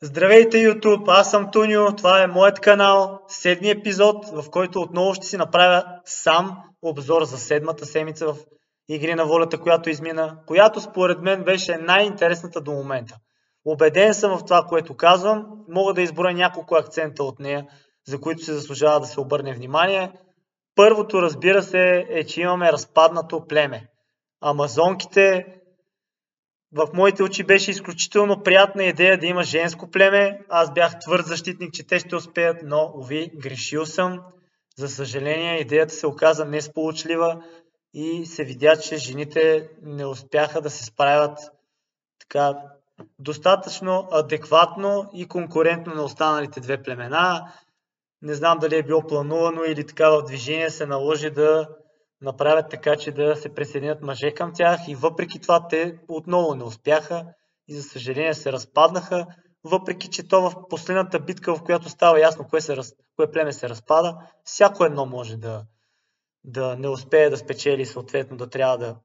Здравейте, YouTube! Аз съм Тунио, това е моят канал, седми епизод, в който отново ще си направя сам обзор за седмата седмица в Игри на волята, която измина, която според мен беше най-интересната до момента. Убеден съм в това, което казвам, мога да изброя няколко акцента от нея, за които се заслужава да се обърне внимание. Първото, разбира се, е, че имаме разпаднато племе. Амазонките. В моите очи беше изключително приятна идея да има женско племе. Аз бях твърд защитник, че те ще успеят, но, уви, грешил съм. За съжаление, идеята се оказа несполучлива и се видя, че жените не успяха да се справят така достатъчно адекватно и конкурентно на останалите две племена. Не знам дали е било планувано или така в движение се наложи да направят така, че да се присъединят мъже към тях и въпреки това те отново не успяха и за съжаление се разпаднаха, въпреки че то в последната битка, в която става ясно кое племе се разпада, всяко едно може да не успее да спечели, съответно да трябва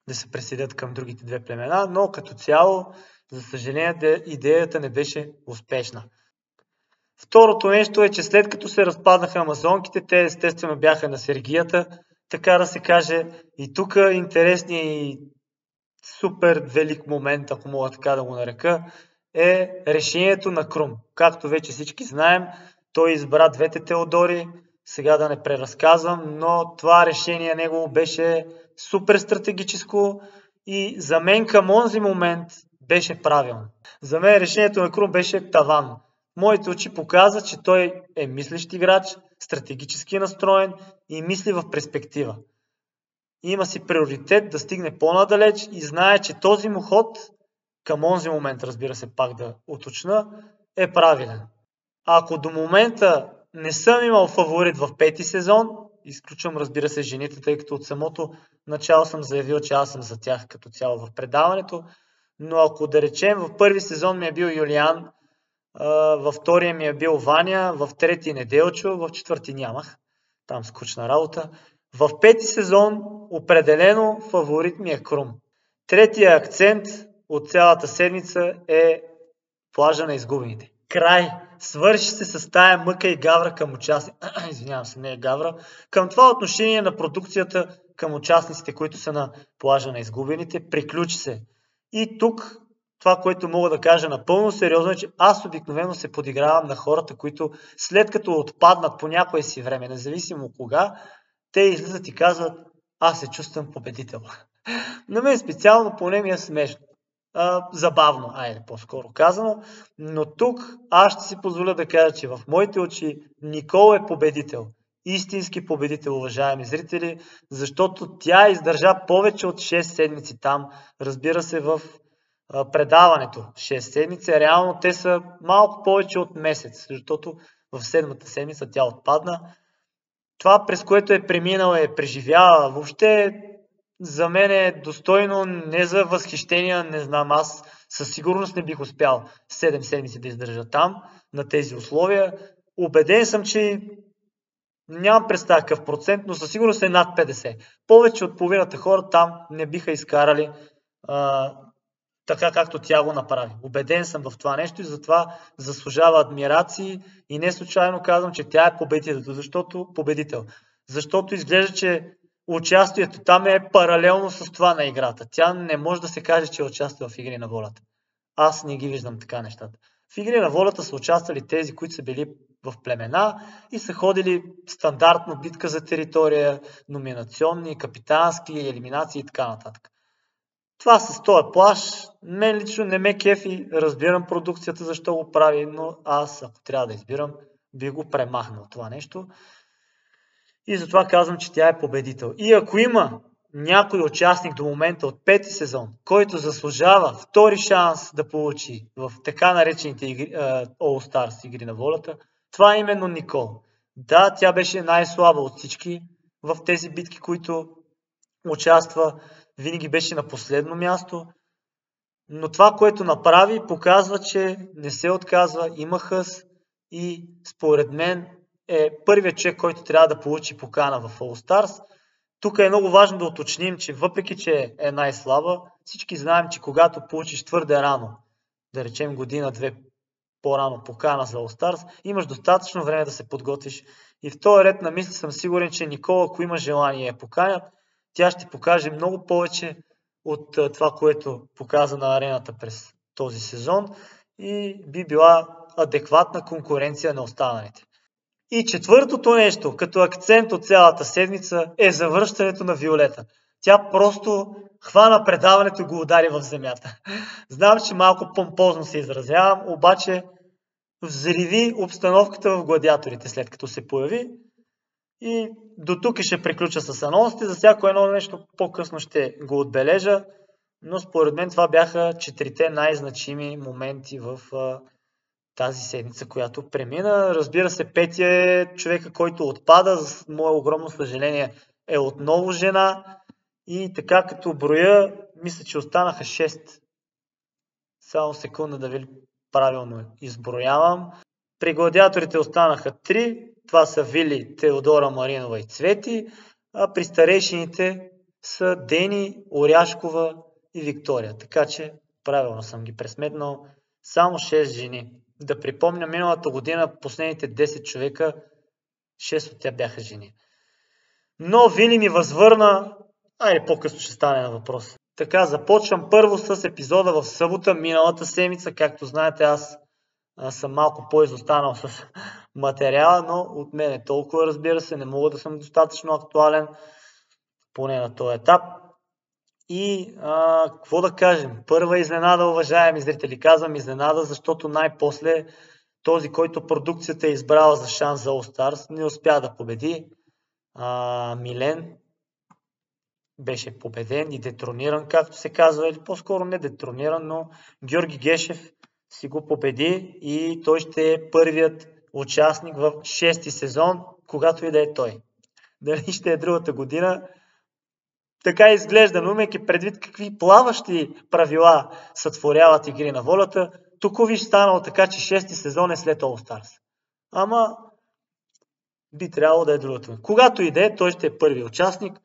да се присъединят към другите две племена, но като цяло, за съжаление, идеята не беше успешна. Второто нещо е, че след като се разпаднаха амазонките, те естествено бяха на сергията, така да се каже. И тук интересният и супер велик момент, ако мога така да го нарека, е решението на Крум. Както вече всички знаем, той избра двете Теодори, сега да не преразказвам, но това решение негово беше супер стратегическо и за мен към онзи момент беше правилно. За мен решението на Крум беше таван. Моите очи показват, че той е мислещ играч, стратегически настроен и мисли в перспектива. Има си приоритет да стигне по-надалеч и знае, че този му ход, към онзи момент, разбира се, пак да уточна, е правилен. Ако до момента не съм имал фаворит в пети сезон, изключвам, разбира се, жените, тъй като от самото начало съм заявил, че аз съм за тях като цяло в предаването, но ако да речем в първи сезон ми е бил Юлиан, във втория ми е бил Ваня, в трети Неделчо, в четвърти нямах. Там скучна работа. В пети сезон определено фаворит ми е Крум. Третия акцент от цялата седмица е плажа на изгубените. Край! Свърши се с тая мъка и гавра към участниците. Извинявам се, не е гавра. Към това отношение на продукцията към участниците, които са на плажа на изгубените, приключи се. И тук това, което мога да кажа напълно сериозно е, че аз обикновено се подигравам на хората, които след като отпаднат по някое си време, независимо кога, те излизат и казват: аз се чувствам победител. На мен специално поне ми е смешно. Забавно, по-скоро казано, но тук аз ще си позволя да кажа, че в моите очи Никол е победител. Истински победител, уважаеми зрители, защото тя издържа повече от 6 седмици там, разбира се, в предаването 6 седмици, реално те са малко повече от месец, защото в седмата седмица тя отпадна. Това, през което е преминала, е преживяла, въобще за мен е достойно, не за възхищение, не знам, аз със сигурност не бих успял 7 седмици да издържа там, на тези условия. Убеден съм, че нямам представа какъв процент, но със сигурност е над 50. Повече от половината хора там не биха изкарали така както тя го направи. Убеден съм в това нещо и затова заслужава адмирации и не случайно казвам, че тя е победител. Защото изглежда, че участието там е паралелно с това на играта. Тя не може да се каже, че е участвала в Игри на волята. Аз не ги виждам така нещата. В Игри на волята са участвали тези, които са били в племена и са ходили стандартно битка за територия, номинационни, капитански, елиминации и така нататък. Това с този плаж, мен лично не ме кефи, разбирам продукцията защо го прави, но аз, ако трябва да избирам, би го премахнал това нещо. И затова казвам, че тя е победител. И ако има някой участник до момента от пети сезон, който заслужава втори шанс да получи в така наречените All Stars Игри на волята, това е именно Никол. Да, тя беше най-слаба от всички в тези битки, които участва. Винаги беше на последно място, но това, което направи, показва, че не се отказва, има хъс и според мен е първият човек, който трябва да получи покана в All Stars. Тук е много важно да уточним, че въпреки, че е най-слаба, всички знаем, че когато получиш твърде рано, да речем година-две по-рано покана за All Stars, имаш достатъчно време да се подготвиш. И в този ред на мисли съм сигурен, че Никола, ако има желание я поканят, тя ще покаже много повече от това, което показа на арената през този сезон и би била адекватна конкуренция на останалите. И четвъртото нещо, като акцент от цялата седмица, е завръщането на Виолета. Тя просто хвана предаването и го удари в земята. Знам, че малко помпозно се изразявам, обаче взриви обстановката в Гладиаторите, след като се появи. И до тук ще приключа с анонсите. За всяко едно нещо по-късно ще го отбележа, но според мен това бяха 4 най-значими моменти в тази седмица, която премина. Разбира се, Петя е човека, който отпада. За мое огромно съжаление е отново жена. И така като броя, мисля, че останаха 6. Само секунда да ви правилно изброявам. При Гладиаторите останаха 3. Това са Вили, Теодора Маринова и Цвети. А при старейшините са Дени, Оряшкова и Виктория. Така че правилно съм ги пресметнал. Само 6 жени. Да припомня, миналата година последните 10 човека, 6 от тях бяха жени. Но Вили ми възвърна. Айде, по-късно ще стане на въпрос. Така, започвам първо с епизода в събота, миналата седмица. Както знаете, аз съм малко по-изостанал с материала, но от мен е толкова, разбира се, не мога да съм достатъчно актуален, поне на този етап. И какво да кажем? Първа изненада, уважаеми зрители. Казвам изненада, защото най-после този, който продукцията е избрала за шанс за All Stars, не успя да победи. Милен беше победен и детрониран, както се казва, или по-скоро не детрониран, но Георги Гешев си го победи и той ще е първият участник в 6-ти сезон, когато и да е той. Дали ще е другата година, така изглежда, но имайки предвид какви плаващи правила сътворяват Игри на волята, тук виж станало така, че 6-ти сезон е след All Stars. Ама би трябвало да е другата. Когато и да е, той ще е първи участник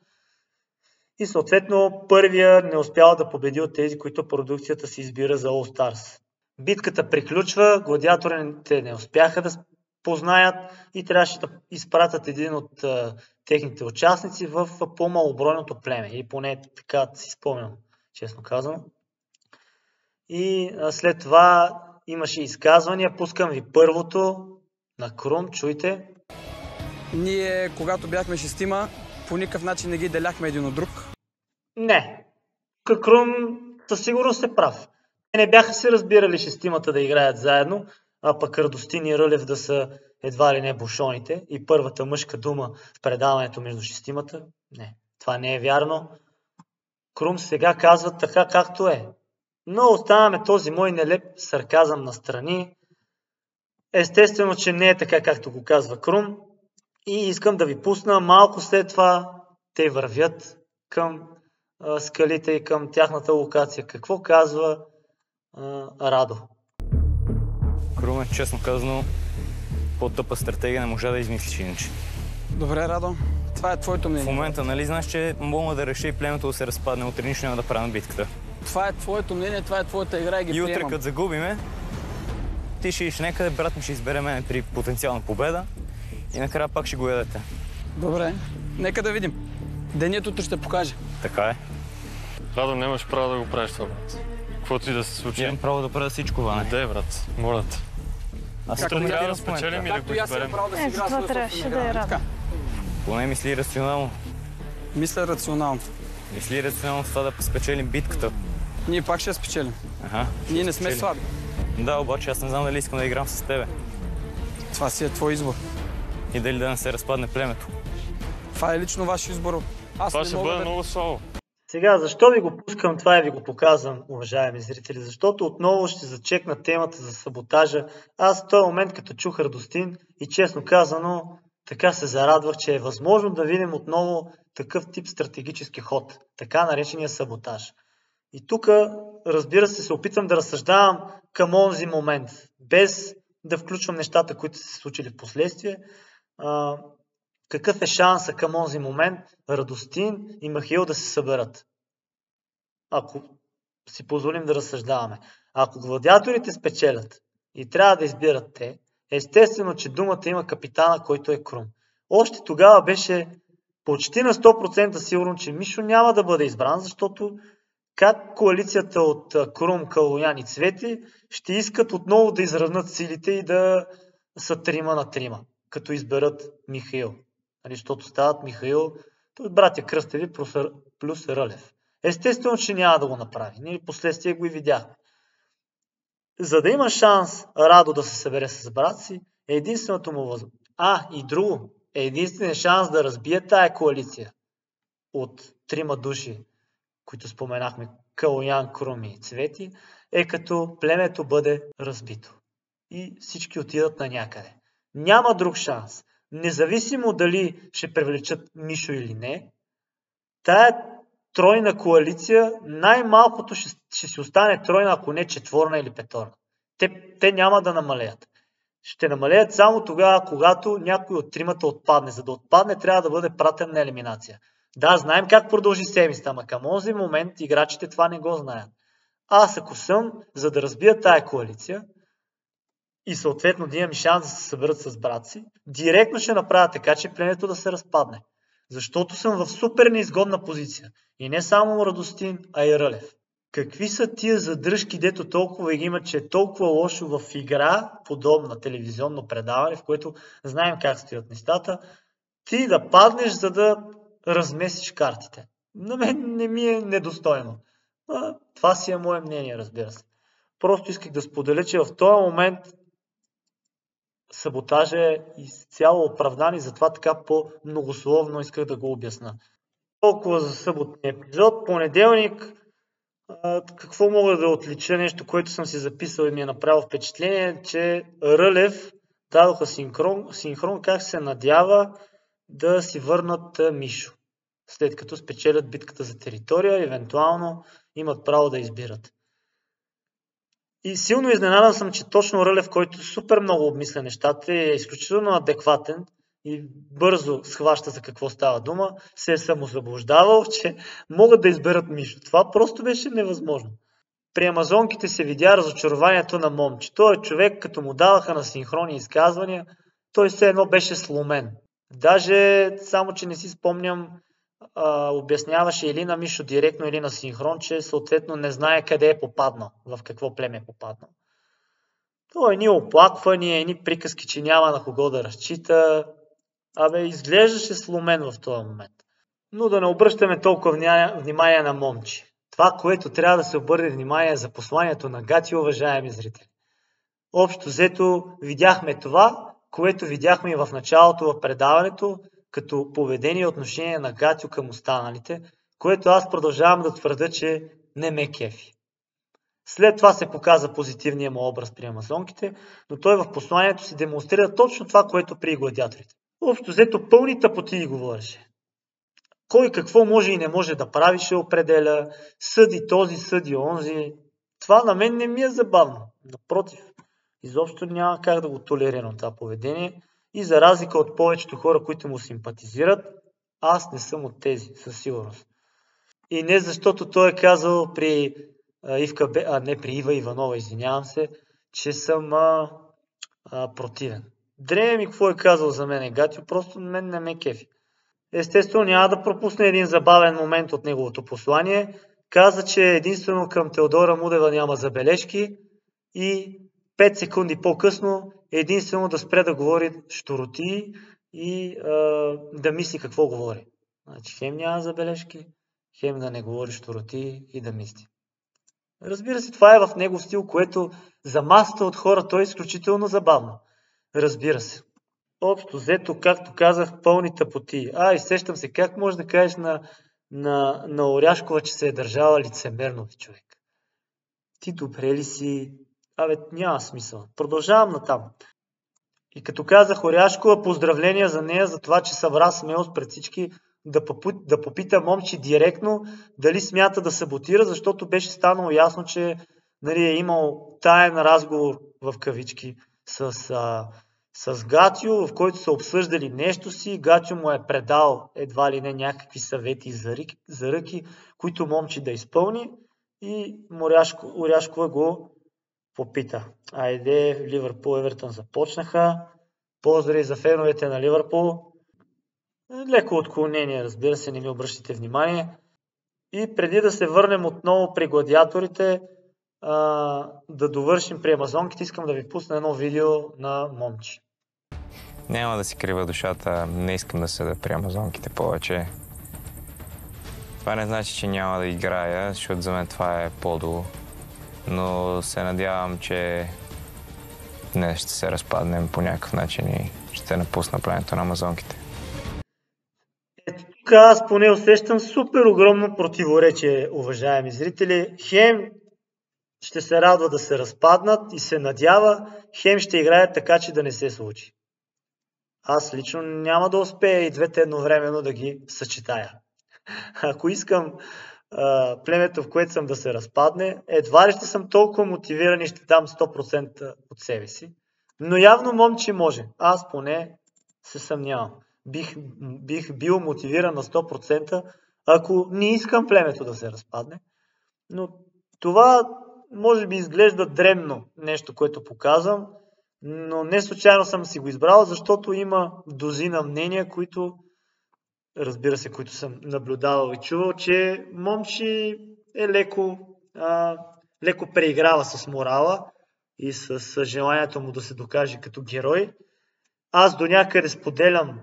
и съответно първия не успял да победи от тези, които продукцията си избира за All Stars. Битката приключва, гладиаторите не успяха да познаят и трябваше да изпратят един от техните участници в по-малобройното племе. И поне така си спомням, честно казано. И след това имаше изказвания. Пускам ви първото на Крум. Чуйте. Ние, когато бяхме шестима, по никакъв начин не ги деляхме един от друг. Не. Крум със сигурност е прав. Те не бяха се разбирали шестимата да играят заедно, а пък Радостин и Рълев да са едва ли не бушоните и първата мъжка дума в предаването между шестимата. Не, това не е вярно. Крум сега казва така както е. Но оставяме този мой нелеп сарказъм настрани. Естествено, че не е така както го казва Крум. И искам да ви пусна малко след това. Те вървят към скалите и към тяхната локация. Какво казва Радо? Круме, честно казано, по-тъпа стратегия не можа да измислиш иначе. Добре, Радо, това е твоето мнение. В момента, нали знаеш, че мога да реши и племето да се разпадне, утре нищо няма да правим битката. Това е твоето мнение, това е твоята игра и ги приемам. И утре, като загубиме, ти ще иш някъде, брат ми ще избере мене при потенциална победа и накрая пак ще го ядете. Добре, нека да видим. Денят утре ще покаже. Така е. Радо, нямаш право да го правиш това, брат. Каквото и да се случи. Имам право да правя всичко, Ване. Не, брат, моля те. Аз Както трябва да спечелим и да го Както и аз имам изберем. право да си игра това трябваше да е Радо. Поне мисли рационално. Мисля рационално. Мисли рационално с това да спечелим битката. Ние пак ще я спечелим. Аха. Ние не сме спечелим. слаби. Да, обаче аз не знам дали искам да играм с тебе. Това си е твой избор. И дали да не се разпадне племето. Това е лично ваш избор. Аз Това не ще мога бъде да... много слабо. Сега, защо ви го пускам това и ви го показвам, уважаеми зрители? Защото отново ще зачекна темата за саботажа. Аз в този момент, като чух Радостин и честно казано, така се зарадвах, че е възможно да видим отново такъв тип стратегически ход, така наречения саботаж. И тук, разбира се опитвам да разсъждавам към онзи момент, без да включвам нещата, които са се случили в последствие. Какъв е шанса към онзи момент Радостин и Махаил да се съберат? Ако си позволим да разсъждаваме. Ако гладиаторите спечелят, и трябва да избират те, естествено, че думата има капитана, който е Крум. Още тогава беше почти на 100% сигурно, че Мишо няма да бъде избран, защото как коалицията от Крум, Калоян и Цвети ще искат отново да изравнат силите и да са 3-3, като изберат Михаил. Защото стават Михаил, т.е. братя Кръстеви плюс Рълев. Естествено, че няма да го направи. Ние последствие го и видяхме. За да има шанс Радо да се събере с брат си, е единственото му възможност. И друго, е единственият шанс да разбие тая коалиция от 3 души, които споменахме, Калоян, Крум и Цвети, е като племето бъде разбито. И всички отидат на някъде. Няма друг шанс. Независимо дали ще привлечат Мишо или не, тая тройна коалиция най-малкото ще си остане тройна, ако не четворна или петорна. Те няма да намалеят. Ще намалеят само тогава, когато някой от тримата отпадне. За да отпадне, трябва да бъде пратен на елиминация. Да, знаем как продължи седмицата, ама към този момент играчите това не го знаят. Аз ако съм, за да разбия тая коалиция и съответно да имам шанс да се съберат с брат си, директно ще направя така, че племето да се разпадне. Защото съм в супер неизгодна позиция. И не само Радостин, а и Рълев. Какви са тия задръжки, дето толкова ги има, че е толкова лошо в игра, подобна телевизионно предаване, в което знаем как стоят нещата, ти да паднеш, за да размесиш картите. На мен не ми е недостойно. Това си е мое мнение, разбира се. Просто исках да споделя, че в този момент саботажа е изцяло оправдан и затова така по-многословно исках да го обясна. Толкова за съботния епизод. Понеделник, какво мога да отлича? Нещо, което съм си записал и ми е направило впечатление, че Рълев дадоха синхрон как се надява да си върнат Мишо. След като спечелят битката за територия, евентуално имат право да избират. И силно изненадан съм, че точно Рълев, който супер много обмисля нещата, е изключително адекватен и бързо схваща за какво става дума, се е самозаблуждавал, че могат да изберат Мишо. Това просто беше невъзможно. При амазонките се видя разочарованието на момче. Той е човек, като му даваха на синхронни изказвания, той все едно беше сломен. Даже, само че не си спомням, обясняваше или на Мишо директно, или на синхрон, че съответно не знае къде е попаднал, в какво племе е попаднал. Той ни оплаквания, ни приказки, че няма на кого да разчита. Изглеждаше сломен в този момент. Но да не обръщаме толкова внимание на момче. Това, което трябва да се обърне внимание за посланието на Гати, уважаеми зрители. Общо взето видяхме това, което видяхме и в началото в предаването, като поведение и отношение на Гатю към останалите, което аз продължавам да твърда, че не ме кефи. След това се показа позитивния му образ при амазонките, но той в посланието си демонстрира точно това, което при гладиаторите. Общо взето пълни тъпоти говореше. Кой какво може и не може да прави, ще определя, съди този, съди онзи. Това на мен не ми е забавно. Напротив, изобщо няма как да го толерирам това поведение. И за разлика от повечето хора, които му симпатизират, аз не съм от тези, със сигурност. И не защото той е казал при Ива Иванова, извинявам се, че съм противен. Дреме ми какво е казал за мен Гатю, просто мен не ме кефи. Естествено няма да пропусне един забавен момент от неговото послание. Каза, че единствено към Теодора Мудева няма забележки и 5 секунди по-късно единствено да спре да говори щуроти и да мисли какво говори. Значи хем няма забележки, хем да не говори щуроти и да мисли. Разбира се, това е в негов стил, което за масата от хора той е изключително забавно. Разбира се. Общо взето, както казах, пълни тъпоти. И сещам се, как може да кажеш на Оряшкова, че се е държала лицемерно, човек? Ти добре ли си? Няма смисъл. Продължавам натам. И като казах Оряшкова, поздравления за нея за това, че събра смелост пред всички да попита момче директно дали смята да саботира, защото беше станало ясно, че е имал таен разговор в кавички с Гатю, в който са обсъждали нещо си. Гатю му е предал едва ли не някакви съвети за ръки, които момче да изпълни, и Оряшкова го попита. Айде, Ливърпул, Евертън започнаха. Поздрави за феновете на Ливърпул. Леко отклонение, разбира се, не ми обръщате внимание. И преди да се върнем отново при гладиаторите, да довършим при амазонките, искам да ви пусна едно видео на момче. Няма да си крива душата, не искам да седа при амазонките повече. Това не значи, че няма да играя, защото за мен това е подо. Но се надявам, че днес ще се разпаднем по някакъв начин и ще напусна племето на амазонките. Ето тук аз поне усещам супер огромно противоречие, уважаеми зрители. Хем ще се радва да се разпаднат и се надява, хем ще играят така, че да не се случи. Аз лично няма да успея и двете едновременно да ги съчетая. Ако искам племето, в което съм, да се разпадне, едва ли ще съм толкова мотивиран и ще дам 100% от себе си. Но явно момче може. Аз поне се съмнявам. Бих бил мотивиран на 100%, ако не искам племето да се разпадне. Но това може би изглежда дребно нещо, което показвам, но не случайно съм си го избрал, защото има дозина мнения, които, разбира се, които съм наблюдавал и чувал, че момче е леко преиграва с морала и с желанието му да се докаже като герой. Аз до някъде споделям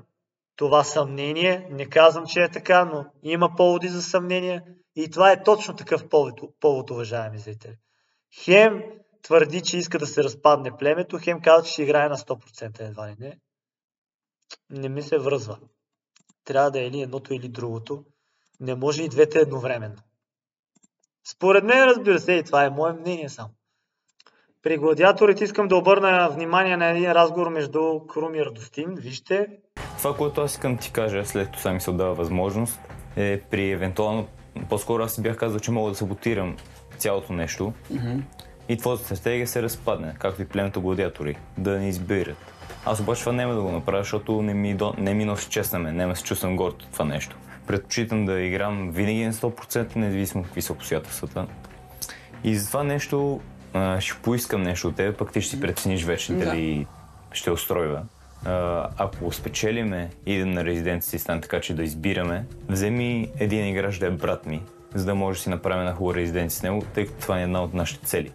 това съмнение, не казвам, че е така, но има поводи за съмнение и това е точно такъв повод, уважаеми зрители. Хем твърди, че иска да се разпадне племето, хем казва, че ще играе на 100% едва ли не. Не ми се връзва. Трябва да е или едното, или другото. Не може и двете едновременно. Според мен, разбира се, и това е мое мнение само. При гладиаторите искам да обърна внимание на един разговор между Крум и Радостин. Вижте. Това, което аз искам да ти кажа, след като сами се отдава възможност, е при евентуално... По-скоро аз си бях казал, че мога да саботирам цялото нещо. И твоята стратегия се разпадне, както и племето гладиатори, да не избират. Аз обаче това няма да го направя, защото не ми носи чест на мен, не ме се чувствам горд от това нещо. Предпочитам да играм винаги на 100%, независимо какви са обстоятелствата. И за това нещо ще поискам нещо от теб, пък ти ще си прецениш вече дали ще устройва. Ако спечелиме, идем на резиденцията и стане така, че да избираме, вземи един играч да е брат ми, за да може да си направим една хубава резиденция с него, тъй като това е една от нашите цели.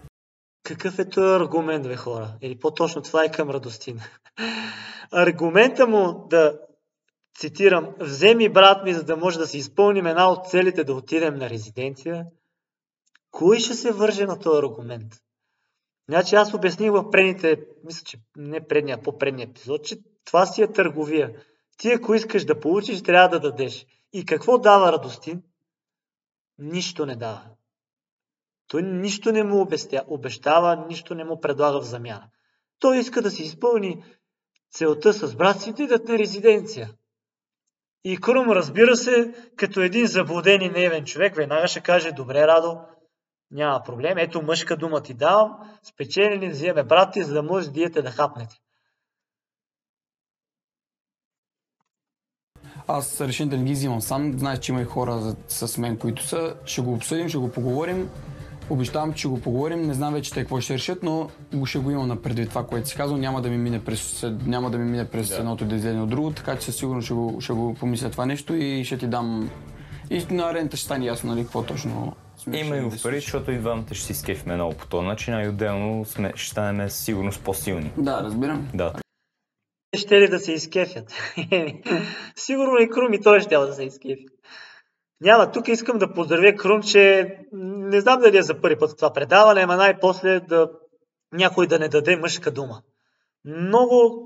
Какъв е този аргумент, бе, хора? Или по-точно това е към Радостин. Аргумента му да, цитирам, вземи брат ми, за да може да си изпълним една от целите да отидем на резиденция. Кой ще се върже на този аргумент? Значи аз обясних в предните, мисля, че не предния, по-предния епизод, че това си е търговия. Ти ако искаш да получиш, трябва да дадеш. И какво дава Радостин? Нищо не дава. Той нищо не му обещава, нищо не му предлага в замяна. Той иска да си изпълни целта с брат си да идат на резиденция. И Крум, разбира се, като един заблуден и наивен човек, веднага ще каже: добре, Радо, няма проблем, ето мъжка дума ти давам, спечелени да вземе брат ти, за да може диете да хапнете. Аз реших да не ги взимам сам. Знаеш, че има и хора с мен, които са. Ще го обсъдим, ще го поговорим. Обещавам, че ще го поговорим. Не знам вече те какво ще решат, но ще го имам напредвид това, което си казал. Няма да ми мине през едното и да излезе от друго, така че със сигурност ще го помисля това нещо и ще ти дам. И на арената ще стане ясно, нали, какво точно сме. Има и го в пари, защото и двамата ще си скефим много по този начин, а и отделно ще станем сигурно по-силни. Да, разбирам. Да. Ще ли да се изкефят? Сигурно и Крум и той ще да се изкефи. Няма, тук искам да поздравя Крум, че не знам дали е за първи път това предаване, ама най-после някой да не даде мъжка дума. Много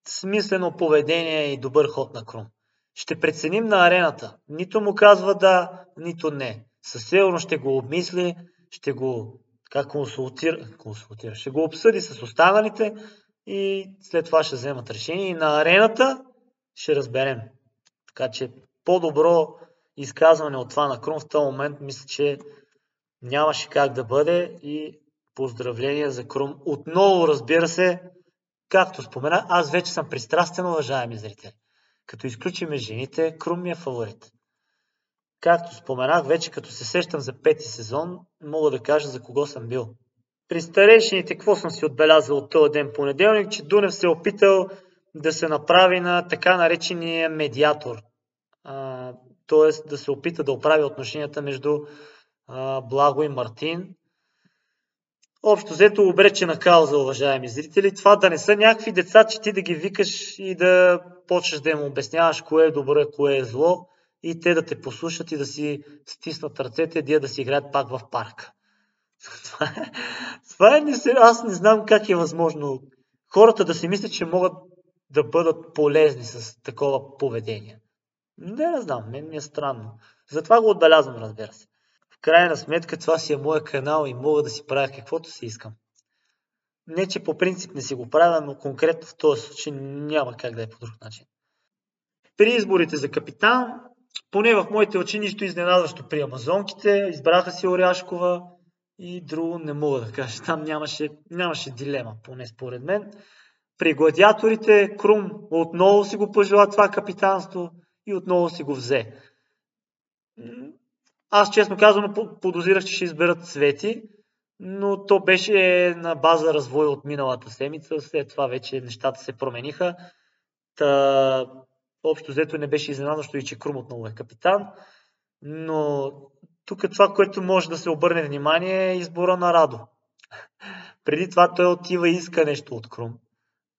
смислено поведение и добър ход на Крум. Ще преценим на арената. Нито му казва да, нито не. Със сигурно ще го обмисли, ще го консултира, ще го обсъди с останалите и след това ще вземат решение. И на арената ще разберем. Така че по-добро изказване от това на Крум в този момент мисля, че нямаше как да бъде и поздравления за Крум. Отново, разбира се, както спомена, аз вече съм пристрастен, уважаеми зрители. Като изключиме жените, Крум ми е фаворит. Както споменах, вече като се сещам за 5-ти сезон, мога да кажа за кого съм бил. При старейшините, какво съм си отбелязал от този ден понеделник, че Дунев се е опитал да се направи на така наречения медиатор. Т.е. да се опита да оправи отношенията между Благо и Мартин. Общо взето обречена кауза, уважаеми зрители. Това да не са някакви деца, че ти да ги викаш и да почнеш да им обясняваш кое е добро и кое е зло и те да те послушат и да си стиснат ръцете и да си играят пак в парка. Аз не знам как е възможно хората да си мислят, че могат да бъдат полезни с такова поведение. Не знам, мен ми е странно. Затова го отбелязвам, разбира се. В крайна сметка това си е моя канал и мога да си правя каквото си искам. Не, че по принцип не си го правя, но конкретно в този случай няма как да е по друг начин. При изборите за капитан, поне в моите очи нищо изненадващо при амазонките, избраха си Оряшкова и друго не мога да кажа. Там нямаше дилема, поне според мен. При гладиаторите Крум отново си го пожела това капитанство и отново си го взе. Аз честно казвам подозирах, че ще изберат Цвети, но то беше на база развой от миналата седмица. След това вече нещата се промениха. Общо взето не беше изненадващо и че Крум отново е капитан. Но тук това, което може да се обърне внимание е избора на Радо. Преди това той отива и иска нещо от Крум.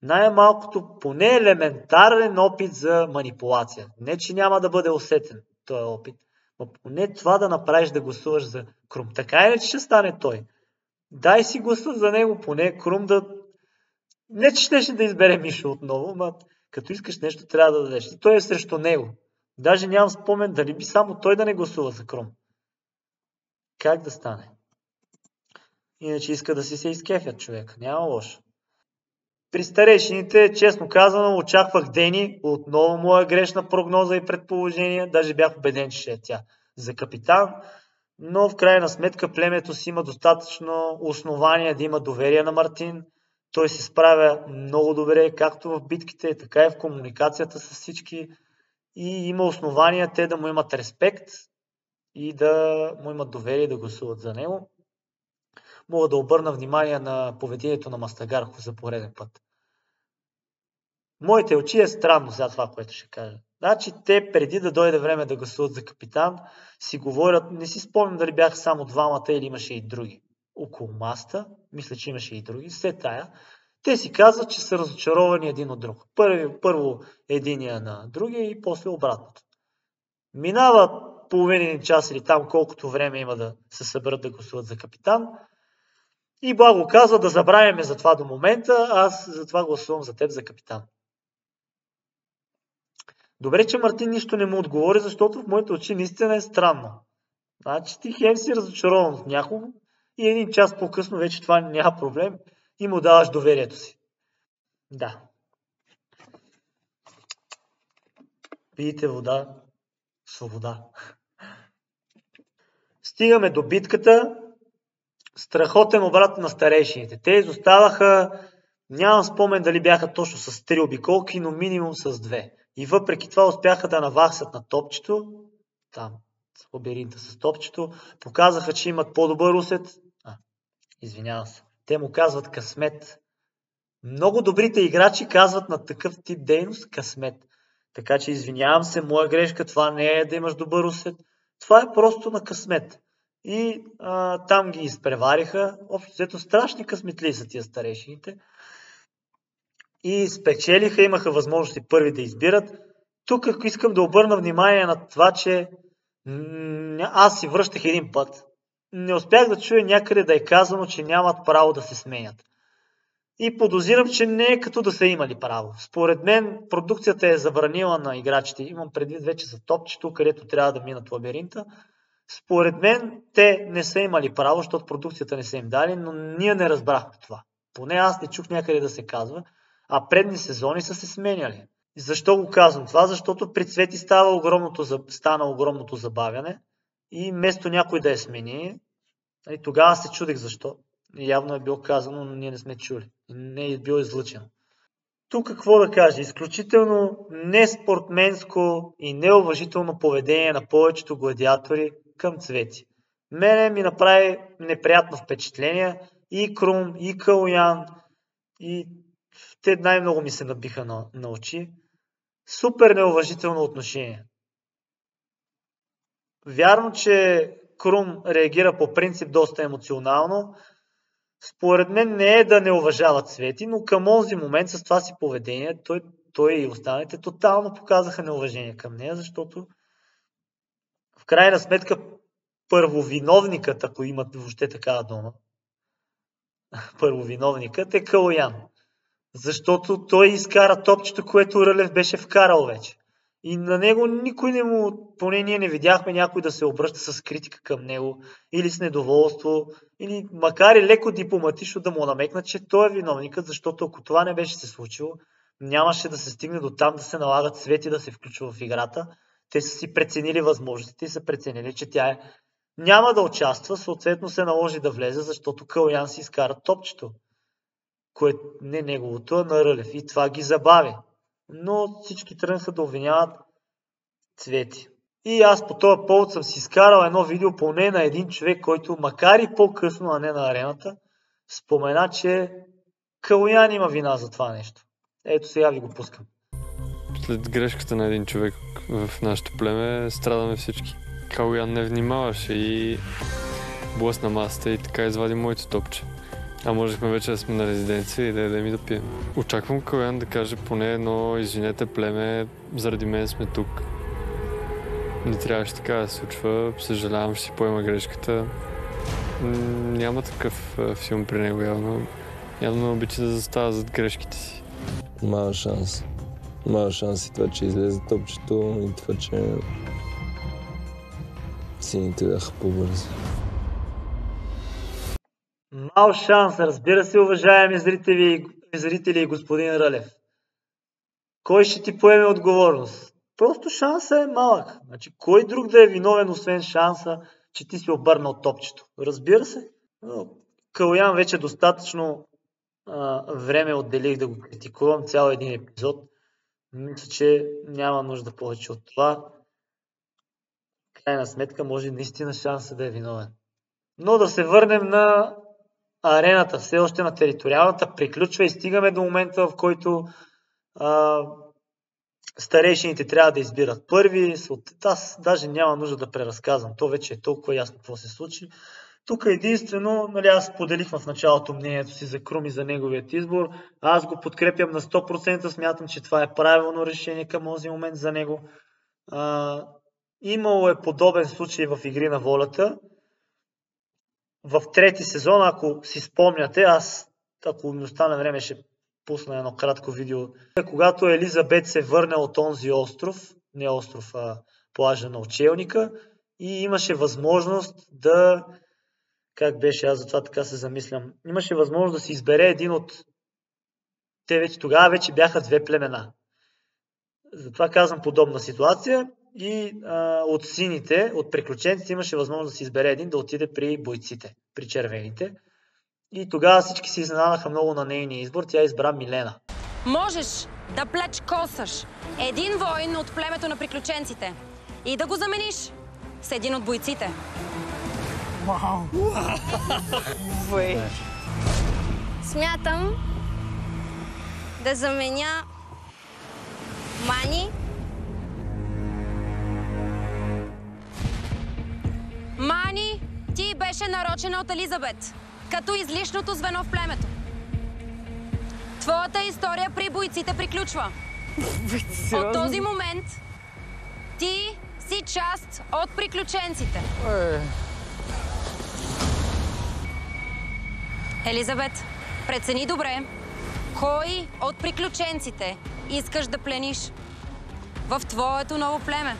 Най-малкото поне елементарен опит за манипулация. Не, че няма да бъде усетен този опит, но поне това да направиш да гласуваш за Крум. Така или че ще стане той. Дай си гласа за него, поне Крум да... Не, че ще да избере Мишо отново, но като искаш нещо трябва да дадеш. И той е срещу него. Даже нямам спомен дали би само той да не гласува за Крум. Как да стане? Иначе иска да си се изкефят човека. Няма лошо. При старейшините, честно казано, очаквах Дени, отново моя грешна прогноза и предположение, даже бях убеден, че ще е тя за капитан, но в крайна сметка племето си има достатъчно основания да има доверие на Мартин. Той се справя много добре, както в битките, така и в комуникацията с всички и има основания те да му имат респект и да му имат доверие и да гласуват за него. Мога да обърна внимание на поведението на Мастагарков за пореден път. Моите очи е странно за това, което ще кажа. Значи те преди да дойде време да гласуват за капитан, си говорят, не си спомням дали бяха само двамата или имаше и други. Около маста, мисля, че имаше и други, след тая, те си казват, че са разочаровани един от друг. Първо единия на другия и после обратното. Минава половин час или там колкото време има да се съберат да гласуват за капитан. И Благо казва да забравяме за това до момента, аз затова гласувам за теб за капитан. Добре, че Мартин нищо не му отговори, защото в моите очи наистина е странно. Значи ти хем си разочарован от някого и един час по-късно вече това няма проблем и му даваш доверието си. Да. Пийте вода, свобода. Стигаме до битката. Страхотен обрат на старейшините. Те изоставаха, нямам спомен дали бяха точно с 3 обиколки, но минимум с 2. И въпреки това успяха да наваксат на топчето, там, с лабиринта с топчето, показаха, че имат по-добър усет. Извинявам се. Те му казват късмет. Много добрите играчи казват на такъв тип дейност късмет. Така че извинявам се, моя грешка, това не е да имаш добър усет. Това е просто на късмет. И там ги изпревариха. Общо взето страшни късметли са тия старейшините. И спечелиха, имаха възможности първи да избират. Тук искам да обърна внимание на това, че аз си връщах един път. Не успях да чуя някъде да е казано, че нямат право да се сменят. И подозирам, че не е като да са имали право. Според мен продукцията е забранила на играчите. Имам предвид вече за топчето, където трябва да минат лабиринта. Според мен те не са имали право, защото продукцията не са им дали, но ние не разбрахме това. Поне аз не чух някъде да се казва, а предни сезони са се сменяли. И защо го казвам това? Защото при Цвети стана огромното забавяне и вместо някой да я смени, и тогава се чудех защо. Явно е било казано, но ние не сме чули. Не е било излъчено. Тук какво да кажа? Изключително неспортменско и неуважително поведение на повечето гладиатори към Цвети. Мене ми направи неприятно впечатление и Крум, и Калоян, и те най-много ми се набиха на очи. Супер неуважително отношение. Вярно, че Крум реагира по принцип доста емоционално. Според мен не е да не уважава Цвети, но към онзи момент с това си поведение той и останалите тотално показаха неуважение към нея, защото в крайна сметка първовиновникът, ако имат въобще такава дума, първовиновникът е Калоян. Защото той изкара топчето, което Рълев беше вкарал вече. И на него никой не му, поне ние не видяхме някой да се обръща с критика към него, или с недоволство, или макар и леко дипломатично да му намекнат, че той е виновникът, защото ако това не беше се случило, нямаше да се стигне до там да се налагат Цвети да се включва в играта. Те са си преценили възможностите и са преценили, че тя няма да участва, съответно се наложи да влезе, защото Калоян си изкара топчето, което не неговото, а на Рълев. И това ги забави. Но всички тръгнаха да обвиняват Цвети. И аз по този повод съм си изкарал едно видео поне на един човек, който макар и по-късно, а не на арената, спомена, че Калоян има вина за това нещо. Ето сега ви го пускам. След грешката на един човек в нашото племе страдаме всички. Калоян не внимаваше и блъсна масата и така извади моето топче. А можехме вече да сме на резиденция и да ядем и да пием. Очаквам Калоян да каже поне едно: извинете, племе, заради мен сме тук. Не трябваше така да се случва, съжалявам, ще си поема грешката. Няма такъв филм при него явно. Явно обича да застава зад грешките си. Мал шанс. Мал шанс и това, че излезе топчето, и това, че сините бяха по-бързи. Мал шанс, разбира се, уважаеми зрители и господин Рълев. Кой ще ти поеме отговорност? Просто шансът е малък. Значи, кой друг да е виновен, освен шанса, че ти си обърнал топчето? Разбира се. Но Калоян вече достатъчно време отделих да го критикувам, цял един епизод. Мисля, че няма нужда повече от това. Крайна сметка, може наистина шанса да е виновен. Но да се върнем на арената, все още на териториалната, приключва и стигаме до момента, в който старейшините трябва да избират първи. Аз даже няма нужда да преразказвам, то вече е толкова ясно какво се случи. Тук единствено, аз поделих в началото мнението си за Крум и за неговият избор. Аз го подкрепям на 100%, смятам, че това е правилно решение към този момент за него. Имало е подобен случай в Игри на волята. В трети сезон, ако си спомняте, ако ми остане време, ще пусна едно кратко видео. Когато Елизабет се върне от онзи остров, не остров, а плажа на Учелника, и имаше възможност да... Как беше, аз затова така се замислям. Имаше възможност да си избере един от... Тогава вече бяха две племена. Затова казвам подобна ситуация. И от сините, от приключенците, имаше възможност да си избере един да отиде при бойците, при червените. И тогава всички се изненадаха много на нейния избор. Тя избра Милена. Можеш да плечкосаш един воин от племето на приключенците и да го замениш с един от бойците. Вау! Смятам да заменя Мани. Мани, ти беше нарочена от Елизабет, като излишното звено в племето. Твоята история при бойците приключва. От този момент ти си част от приключенците. Елизабет, прецени добре, кой от приключенците искаш да плениш в твоето ново племе.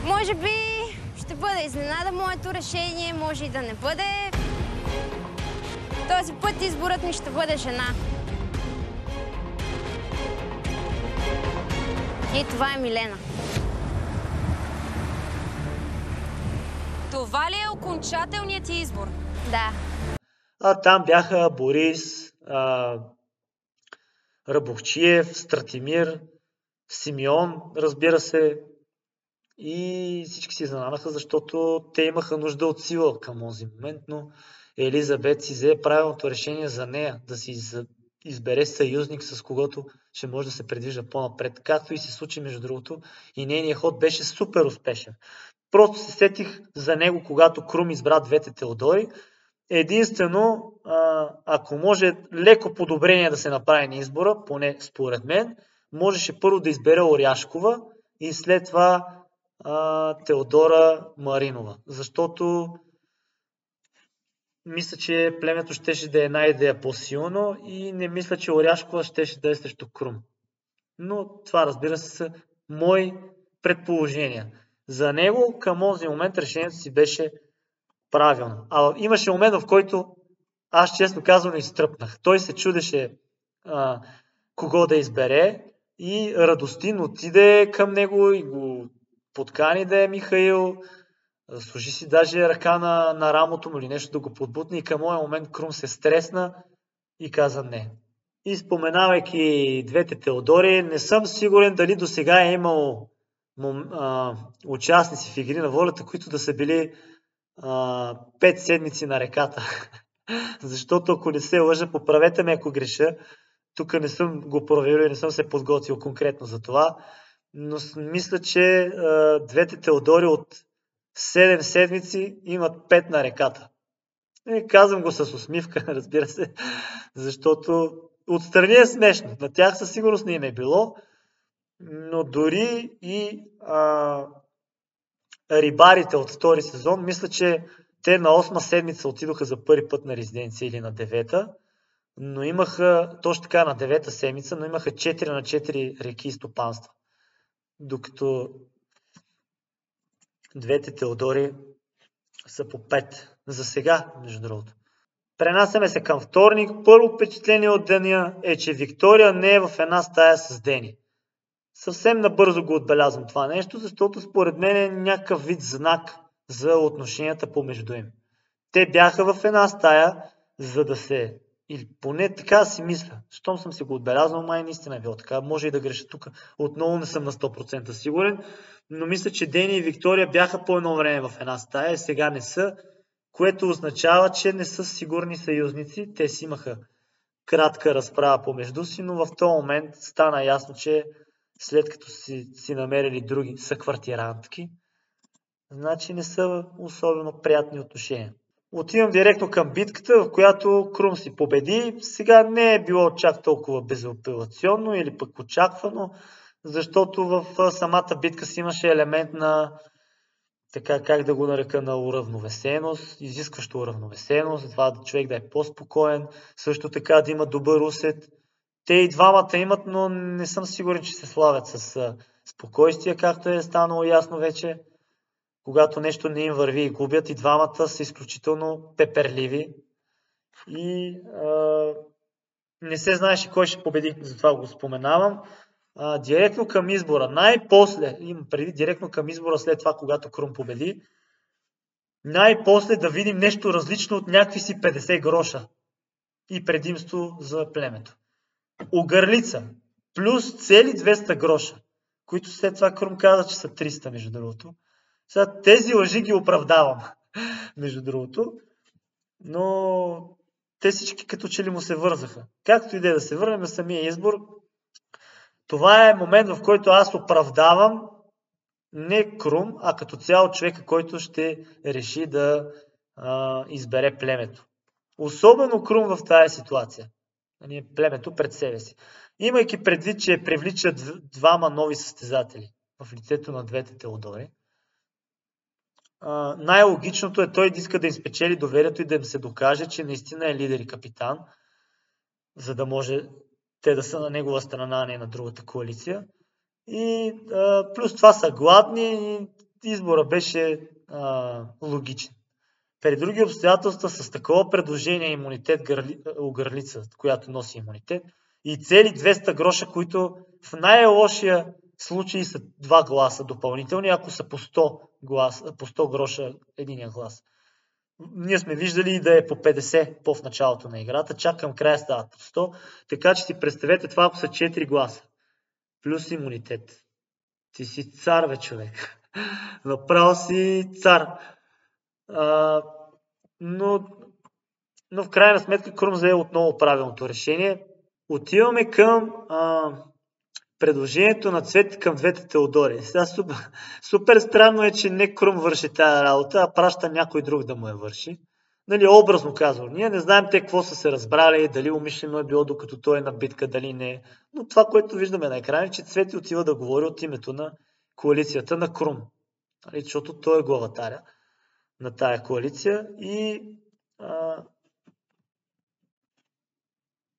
Може би ще бъде изненада моето решение, може и да не бъде. Този път изборът ми ще бъде жена. И това е Милена. Това ли е окончателният ти избор? Да. Там бяха Борис, Рабовчиев, Стратимир, Симеон, разбира се. и всички се изненадаха, защото те имаха нужда от сила към този момент, но Елизабет си взе правилното решение за нея, да си избере съюзник, с когото ще може да се предвижда по-напред, както и се случи между другото, и нейният ход беше супер успешен. Просто се сетих за него, когато Крум избра двете Теодори. Единствено, ако може леко подобрение да се направи на избора, поне според мен, можеше първо да избере Оряшкова и след това Теодора Маринова. Защото мисля, че племето щеше да е една идея по-силно и не мисля, че Оряшкова щеше да е срещу Крум. Но това, разбира се, са мои предположения. За него към този момент решението си беше правилно. А имаше момент, в който аз честно казвам изтръпнах. Той се чудеше кого да избере и Радостин отиде към него и го подкани да е Михаил. Служи си даже ръка на рамото му или нещо да го подбутне и към моя момент Крум се стресна и каза не. И споменавайки двете Теодори, не съм сигурен дали до сега е имал участници в Игри на волята, които да са били 5 седмици на реката. Защото ако не се лъжа, поправете ме ако греша, тук не съм го проверил и не съм се подготвил конкретно за това, но мисля, че двете Теодори от 7 седмици имат 5 на реката. И казвам го с усмивка, разбира се, защото отстрани е смешно. На тях със сигурност не им е било, но дори и рибарите от втори сезон, мисля, че те на 8 седмица отидоха за първи път на резиденция или на 9-та, но имаха, точно така на 9-та седмица, но имаха 4 на 4 реки и стопанства. Докато двете Теодори са по 5. За сега, между другото. Пренасяме се към вторник. Първо впечатление от деня е, че Виктория не е в една стая с Дени. Съвсем набързо го отбелязвам това нещо, защото според мен е някакъв вид знак за отношенията помежду им. Те бяха в една стая, за да се... Или поне така си мисля. Щом съм си го отбелязвал, май наистина е било така. Може и да греша тук. Отново не съм на 100% сигурен. Но мисля, че Дени и Виктория бяха по едно време в една стая, сега не са, което означава, че не са сигурни съюзници. Те си имаха кратка разправа помежду си, но в този момент стана ясно, че след като си намерили други съквартирантки, значи не са особено приятни отношения. Отивам директно към битката, в която Крум си победи. Сега не е било чак толкова безапелационно или пък очаквано, защото в самата битка си имаше елемент на, така как да го нарека, на уравновесеност, изискващо уравновесеност, това човек да е по-спокоен, също така да има добър усет. Те и двамата имат, но не съм сигурен, че се славят с спокойствие, както е станало ясно вече. Когато нещо не им върви и губят, и двамата са изключително пеперливи и не се знаеше кой ще победи, затова го споменавам. Директно към избора, най-после, имам преди директно към избора след това, когато Крум победи, най-после да видим нещо различно от някакви си 50 гроша и предимство за племето. Огърлица, плюс цели 200 гроша, които след това Крум каза, че са 300 между другото. Сега тези лъжи ги оправдавам, между другото, но те всички като че ли му се вързаха. Както и да се върнем на самия избор, това е момент, в който аз оправдавам не Крум, а като цяло човека, който ще реши да избере племето. Особено Крум в тази ситуация. Племето пред себе си. Имайки предвид, че привлича двама нови състезатели в лицето на двете Теодори, най-логичното е той да иска да им спечели доверието и да им се докаже, че наистина е лидер и капитан, за да може те да са на негова страна, а не на другата коалиция. И плюс това са гладни и избора беше логичен. При други обстоятелства с такова предложение имунитет Огърлица, която носи имунитет, и цели 200 гроша, които в най-лошия случай са 2 гласа допълнителни, ако са по 100 гроша единия глас. Ние сме виждали да е по 50 по в началото на играта, чак към края стават по 100, така че си представете това, ако са 4 гласа, плюс имунитет. Ти си цар, бе, човек. Направо си цар. А, но в крайна сметка Крум взе отново правилното решение. Отиваме към предложението на Цвет към двете Теодори. Сега супер странно е, че не Крум върши тая работа, а праща някой друг да му я върши. Нали, образно казвам. Ние не знаем те какво са се разбрали, дали умишлено е било докато той е на битка, дали не. Но това, което виждаме на екрана, е, че Цвети отива да говори от името на коалицията на Крум. Нали, защото той е главатаря на тая коалиция и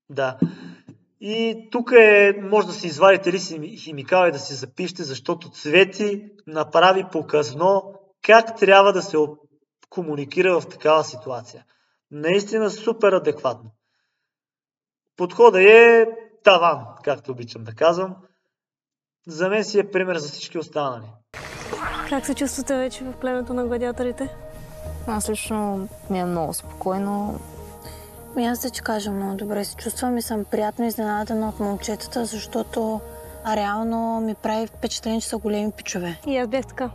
да. И тук може да си извадите ли химикал и да си запишете, защото Цвети направи показно как трябва да се комуникира в такава ситуация. Наистина супер адекватно. Подходът е таван, както обичам да казвам. За мен си е пример за всички останали. Как се чувствате вече в племето на гладиаторите? Аз лично ми е много спокойно. Аз да ти кажа, много добре се чувствам и съм приятно изненадана от момчетата, защото реално ми прави впечатление, че са големи пичове. И аз бях така.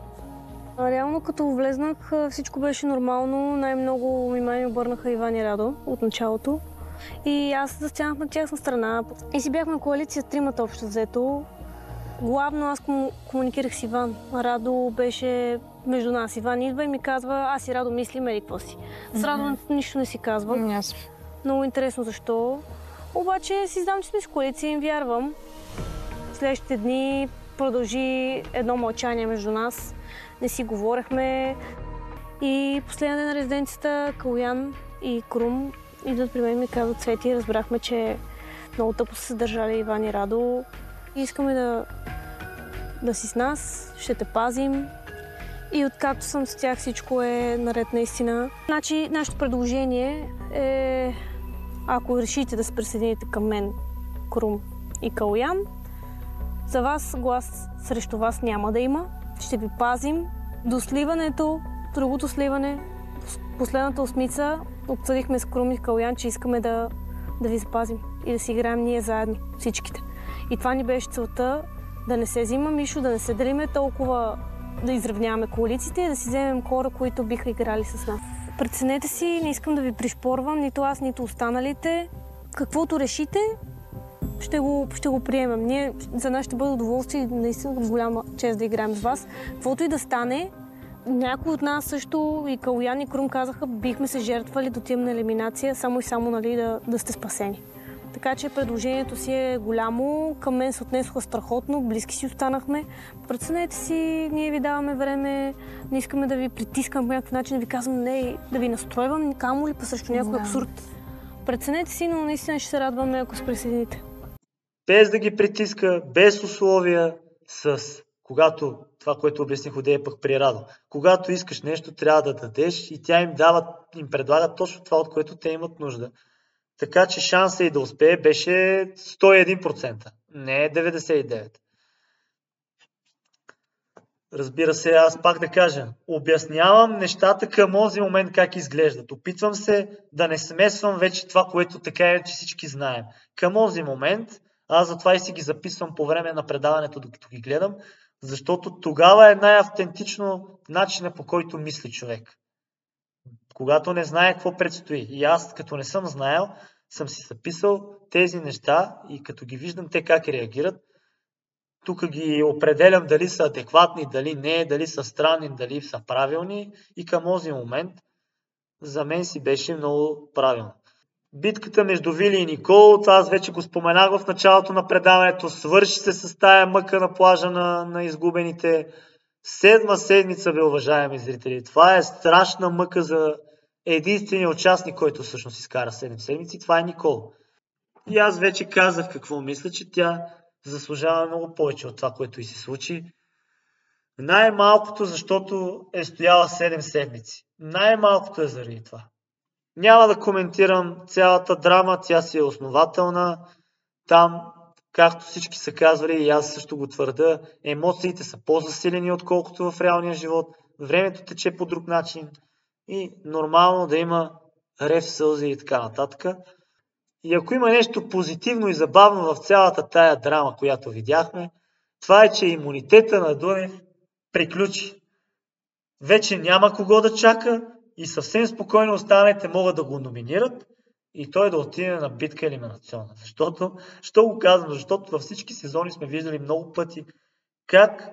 Реално като влезнах, всичко беше нормално. Най-много внимание обърнаха Иван и Радо от началото. И аз застанах на тяхна страна. И си бяхме коалиция тримата общо взето. Главно аз комуникирах с Иван. Радо беше между нас. Иван идва и ми казва, аз и Радо мислим или какво си. С Радо нищо не си казвам. Много интересно защо. Обаче си знам, че сме с коалиция и им вярвам. Следващите дни продължи едно мълчание между нас. Не си говорехме. И последния ден на резиденцията Калоян и Крум идват при мен и ми казват: Цвети, разбрахме, че много тъпо са се държали Иван и Радо. Искаме да си с нас, ще те пазим. И откакто съм с тях, всичко е наред наистина. Значи, нашето предложение е, ако решите да се присъедините към мен, Крум и Калоян, за вас глас срещу вас няма да има. Ще ви пазим. До сливането, другото сливане, последната осмица, обсъдихме с Крум и Калоян, че искаме да ви запазим и да си играем ние заедно, всичките. И това ни беше целта, да не се взима Мишо, да не се делиме толкова, да изравняваме коалициите и да си вземем хора, които биха играли с нас. Преценете си, не искам да ви пришпорвам, нито аз, нито останалите. Каквото решите, ще го приемем. За нас ще бъде удоволствие и наистина голяма чест да играем с вас. Каквото и да стане, някои от нас също, и Калоян и Крум казаха, бихме се жертвали до тим на елиминация, само и само нали, да сте спасени. Така че предложението си е голямо, към мен се отнесоха страхотно, близки си останахме. Преценете си, ние ви даваме време, не искаме да ви притискам по някакъв начин, да ви казвам не, да ви настройвам, камо ли па също някой абсурд. Преценете си, но наистина ще се радваме, ако се присъедините. Без да ги притиска, без условия, когато това, което обясних одея пък при Радо. Когато искаш нещо, трябва да дадеш и тя им предлага точно това, от което те имат нужда. Така че шанса и да успее беше 101%, не 99%. Разбира се, аз пак да кажа, обяснявам нещата към този момент как изглеждат. Опитвам се да не смесвам вече това, което така е, че всички знаем. Към този момент, аз затова и си ги записвам по време на предаването, докато ги гледам, защото тогава е най-автентично начинът, по който мисли човек. Когато не знае какво предстои. И аз, като не съм знаел, съм си записал тези неща и като ги виждам те как реагират, тук ги определям дали са адекватни, дали не, дали са странни, дали са правилни и към този момент за мен си беше много правилно. Битката между Вили и Никол, това аз вече го споменах в началото на предаването, свърши се с тая мъка на плажа на изгубените. 7 седмица, бе, уважаеми зрители. Това е страшна мъка за единствения участник, който всъщност изкара 7 седмици. Това е Никол. И аз вече казах какво мисля, че тя заслужава много повече от това, което и се случи. Най-малкото, защото е стояла 7 седмици. Най-малкото е заради това. Няма да коментирам цялата драма, тя си е основателна. Там, както всички са казвали, и аз също го твърда, емоциите са по-засилени, отколкото в реалния живот. Времето тече по друг начин и нормално да има рев, сълзи и така нататък. И ако има нещо позитивно и забавно в цялата тая драма, която видяхме, това е, че имунитета на Дунев приключи. Вече няма кого да чака и съвсем спокойно останалите могат да го номинират и той да отиде на битка елиминационна. Защо го казвам? Защото във всички сезони сме виждали много пъти как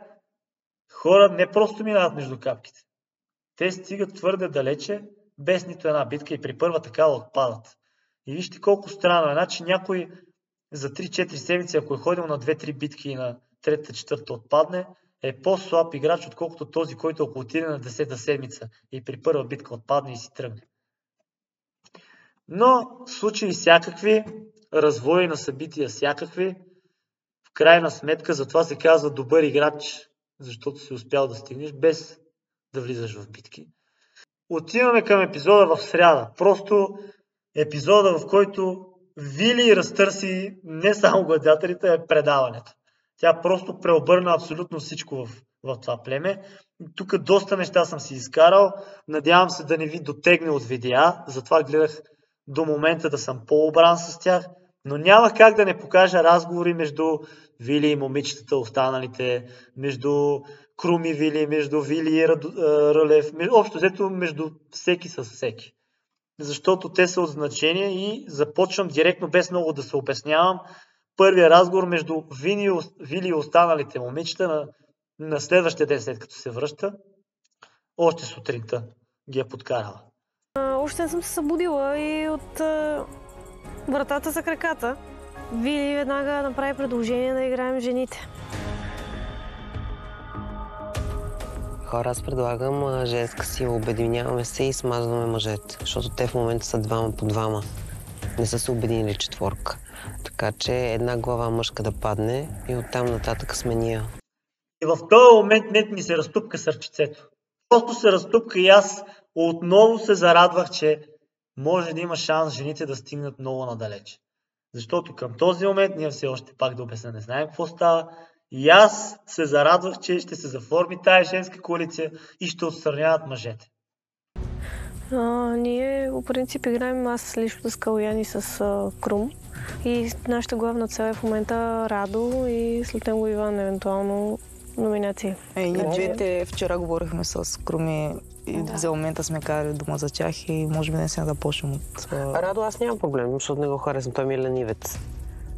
хора не просто минават между капките. Те стигат твърде далече, без нито една битка и при първа такава отпадат. И вижте колко странно е. Значи някой за 3-4 седмици, ако е ходил на 2-3 битки и на 3-4 отпадне, е по-слаб играч, отколкото този, който ако отиде на 10-та седмица и при първа битка отпадне и си тръгне. Но случаи всякакви, развои на събития всякакви, в крайна сметка затова се казва добър играч, защото си успял да стигнеш без да влизаш в битки. Отиваме към епизода в сряда. Просто епизода, в който Вили разтърси не само гладиаторите, а предаването. Тя просто преобърна абсолютно всичко в това племе. Тук доста неща съм си изкарал. Надявам се да не ви дотегне от видеа. Затова гледах до момента да съм по-обран с тях. Но няма как да не покажа разговори между Вили и момичетата, останалите, между Крум и Вили, между Вили и Рълев, общо взето между всеки с всеки. Защото те са от значение и започвам директно, без много да се обяснявам, първия разговор между Вили и останалите момичета на следващия ден, след като се връща. Още сутринта ги е подкарала. Още не съм се събудила и от вратата за краката Вили веднага направи предложение да играем жените. Хора, аз предлагам женска сила, обединяваме се и смазваме мъжете, защото те в момента са двама по двама. Не са се обединили четворка. Така че една глава мъжка да падне и оттам нататък сме ние. И в този момент ми се разтупка сърчицето. Просто се разтупка и аз отново се зарадвах, че може да има шанс жените да стигнат много надалече. Защото към този момент, ние все още пак да обясня, не знаем какво става. И аз се зарадвах, че ще се заформи тая женска коалиция и ще отстраняват мъжете. Ние по принцип играем аз лично с Калуян и с Крум. И нашата главна цел е в момента Радо и след него Иван, евентуално номинации. Ние двете вчера говорихме с Круми и за момента сме карали дума за тях и може би не сега да почнем от... Радо аз нямам проблем, защото не го харесвам. Той ми е ленивец.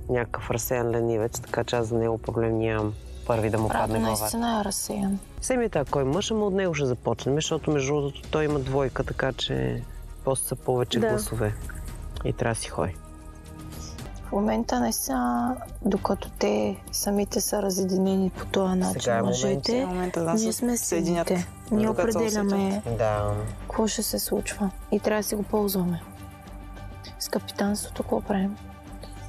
Някакъв разсеян ленивец, така че аз за него проблем нямам първи да му падне главата. Радо наистина е разсеян. Семи така, кой мъж, ама от него ще започнем, защото между другото той има двойка, така че просто са повече гласове и трябва да си ходи. В момента наистина, докато те самите са разединени по този начин, мъжете, ние сме съединените. Ние определяме какво ще се случва и трябва да си го ползваме. С капитанството какво правим?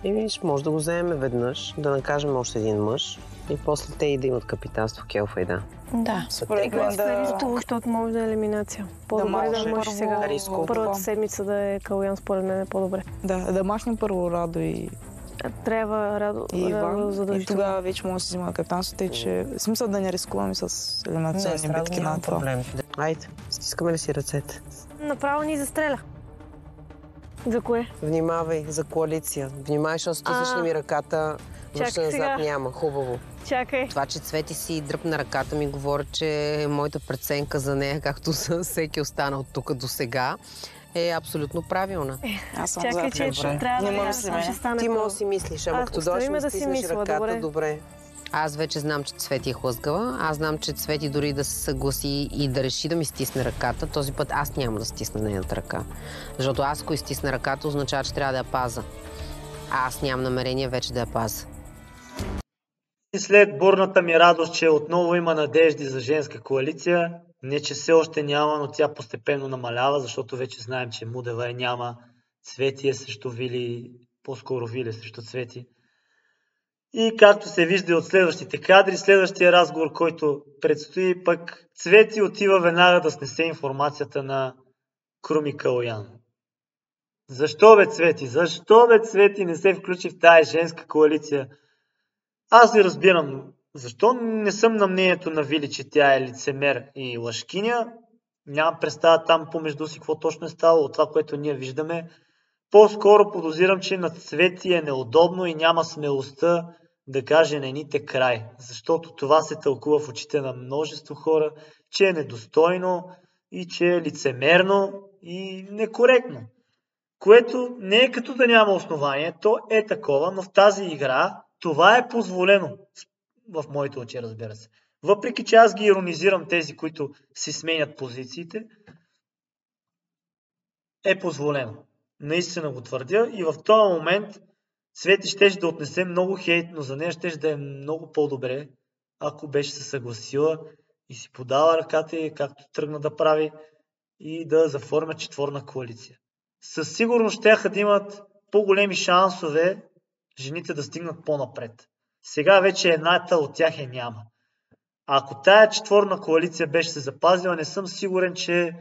И виж, може да го вземем веднъж, да накажем още един мъж и после те и да имат капитанство Келфа и да. Да. Според мен защото може да е елиминация. По-добре да мъж сега. Първата седмица да е Калуян, според мен е по-добре. Да махнем първо Радо и... Трябва Радо задължително. И тогава вече може да си взима капитанството, и че смисъл да не рискуваме с елиминационни битки на това. Айде, стискаме ли си ръцете? Направо ни застреля. За кое? Внимавай, за коалиция. Внимавай, защото стиснеш ли ми ръката, връща назад няма. Хубаво. Чакай. Това, че Цвети си дръпна ръката ми, говори, че моята преценка за нея, както за всеки останал тук до сега, е абсолютно правилна. Аз съм чакай, че трябва да Ти може да си мислиш, ама като дойдеш ми стиснеш ръката, добре. Аз вече знам, че Цвети е хлъзгава. Аз знам, че Цвети дори да се съгласи и да реши да ми стисне ръката, този път аз няма да стисна нейната ръка. Защото аз, ако изтисна ръката, означава, че трябва да я паза. А аз нямам намерение вече да я паза. И след бурната ми радост, че отново има надежди за женска коалиция, не че все още няма, но тя постепенно намалява, защото вече знаем, че Мудева няма, Цвети е срещу Вили, по-скоро Вили срещу Цвети. И както се вижда от следващите кадри, следващия разговор, който предстои, пък Цвети отива веднага да снесе информацията на Крум и Калуян. Защо бе Цвети? Защо бе Цвети не се включи в тая женска коалиция? Аз не разбирам защо. Не съм на мнението на Вили, че тя е лицемер и лъжкиня. Нямам представа там помежду си какво точно е ставало от това, което ние виждаме. По-скоро подозирам, че на Цвети е неудобно и няма смелостта да каже на едните край, защото това се тълкува в очите на множество хора, че е недостойно и че е лицемерно и некоректно. Което не е като да няма основание, то е такова, но в тази игра това е позволено, в моите очи, разбира се. Въпреки че аз ги иронизирам тези, които си сменят позициите, е позволено. Наистина го твърдя и в този момент Цвети щеше да отнесе много хейт, но за нея щеше да е много по-добре, ако беше се съгласила и си подала ръката и както тръгна да прави и да заформя четворна коалиция. Със сигурност щяха да имат по-големи шансове жените да стигнат по-напред. Сега вече едната от тях няма. А ако тая четворна коалиция беше се запазила, не съм сигурен, че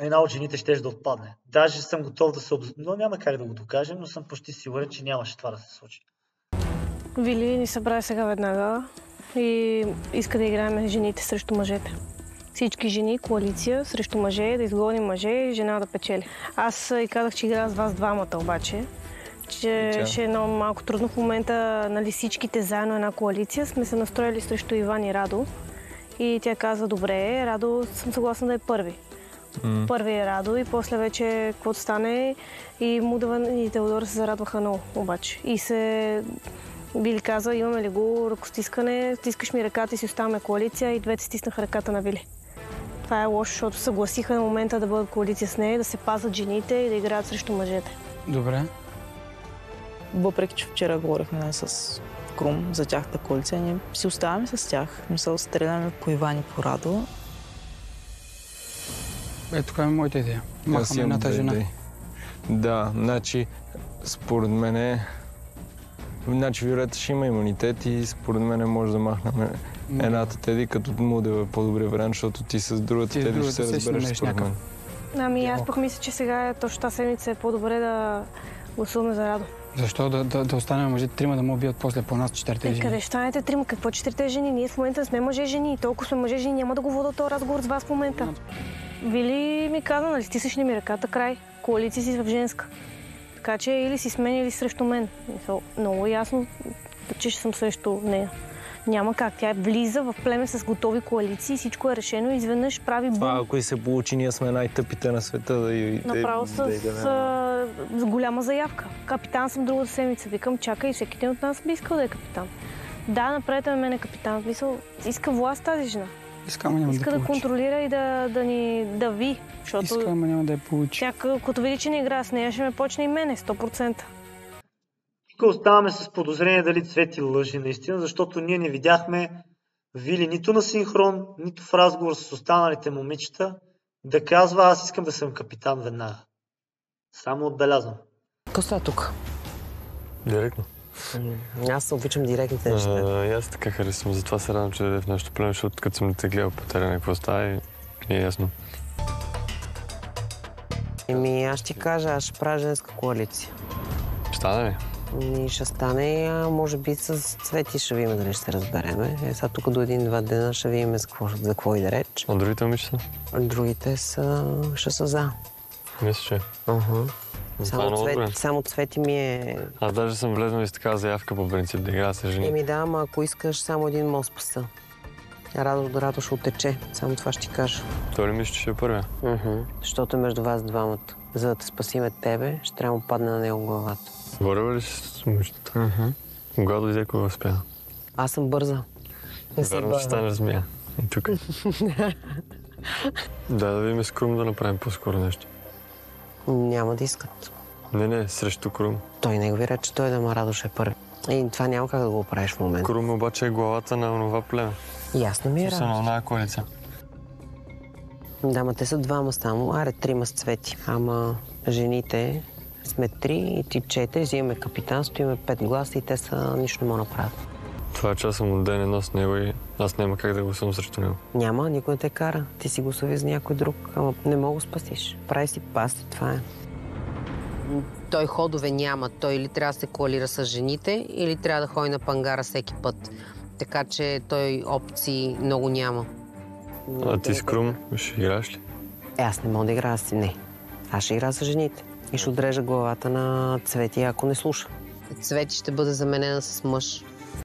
една от жените ще да отпадне. Даже съм готов да се но няма как да го докажем, но съм почти сигурен, че нямаше това да се случи. Вили ни събра сега веднага и иска да играем жените срещу мъжете. Всички жени, коалиция срещу мъже, да изгоним мъже и жена да печели. Аз и казах, че играя с вас двамата обаче, че ще е много малко трудно в момента, нали, всичките заедно една коалиция. Сме се настроили срещу Иван и Радо и тя каза, добре, Радо съм съгласна да е първи. Първи е Радо и после вече каквото стане и Мудаван и Теодор се зарадваха много обаче. И се Вили каза, имаме ли го ръкостискане, стискаш ми ръката и си оставаме коалиция и двете стиснаха ръката на Вили. Това е лошо, защото съгласиха на момента да бъдат коалиция с нея, да се пазят жените и да играят срещу мъжете. Добре. Въпреки че вчера говорихме с Крум за тяхната коалиция, ние си оставаме с тях. Мисля, стреляме по Иван и по Радо. Тук е моята идея. Махаме едната жена. Да, значи, според мен Виолета ще има имунитет и според мен може да махнем едната Теди, като Мудева е по-добрия вариант, защото ти с другата Теди ще се разбереш според мен. Ами аз пък мисля, че сега точно тази седмица е по-добре да гласуваме за Радо. Защо да останем мъжете трима да му убият после по нас четирите жени? Къде ще станете трима? Какво четирите жени? Ние в момента сме мъже-жени. Толкова сме мъже-жени, няма да го вода този разговор с вас в момента. Вили ми каза, нали, стисаш ли ми ръката край? Коалиция си в женска. Така че или си с мен, или срещу мен. Много ясно, че ще съм срещу нея. Няма как. Тя влиза в племе с готови коалиции, всичко е решено и изведнъж прави бум. Това, ако и се получи, ние сме най-тъпите на света направо с голяма заявка. Капитан съм другата седмица. Викам, чакай, всеки ден от нас би искал да е капитан. Да, направете мене капитан. Мисъл, иска власт тази жена. Иска да контролира и да ни дави. Иска, ама няма да я получи. Тя, като види, че не игра с нея, ще ме почне и мене, 100%. Тук оставаме с подозрение дали Цвети лъжи наистина, защото ние не видяхме Вили нито на синхрон, нито в разговор с останалите момичета да казва, аз искам да съм капитан веднага. Само отбелязвам. Какво става тук? Директно. Аз обичам директните неща. Аз така харесвам, затова се радвам, че да е в нашото племе, защото като съм те гледал по терена какво става и е ясно. Аз ще ти кажа, аз ще правя женска коалиция. Стане ли? Ще стане, може би с Цвети ще видим дали ще се разбереме. Сега тук до 1-2 дена ще видим за какво и да реч. А другите момичета? Другите ще са за. Мисля, че. Само Цвети ми е... Аз даже съм влезнал и с такава заявка по принцип да игра с жени. Да, ама ако искаш само един мост паса. Радо до Радо ще отече. Само това ще ти кажа. Той ли мисля, че ще е първия? Защото между вас двамата. За да те спасиме тебе, ще трябва да падне на него главата. Говоря ли с момичетата? Кога дойде, кога успя? Аз съм бърза. Верно, ще стане змия. И тук. Да видим с Крум да направим по-скоро нещо. Няма да искат. Не, срещу Крум. Той не го ви рече, той да ма Радо ще е първи. И това няма как да го правиш в момента. Крум обаче е главата на онова племе. Ясно ми е, Радо. На оная коалиция. Да, ма те са двама само. Аре, трима с Цвети. Ама жените сме 3 и ти 4, взимаме капитанство, имаме 5 гласа и те са нищо не могат да правят. Това е, че аз съм отден едно с него и аз няма как да гласувам срещу него. Няма, никой не те кара. Ти си гласови за някой друг, ама не мога да спасиш. Прави си пасти, това е. Той ходове няма. Той или трябва да се коалира с жените, или трябва да ходи на пангара всеки път. Така че той опции много няма. А ти с Крум ще играеш ли? Аз не мога да играя си, не. Аз ще играя с жените. И ще отрежа главата на Цвети, ако не слуша. Цвети ще бъде заменена с мъж.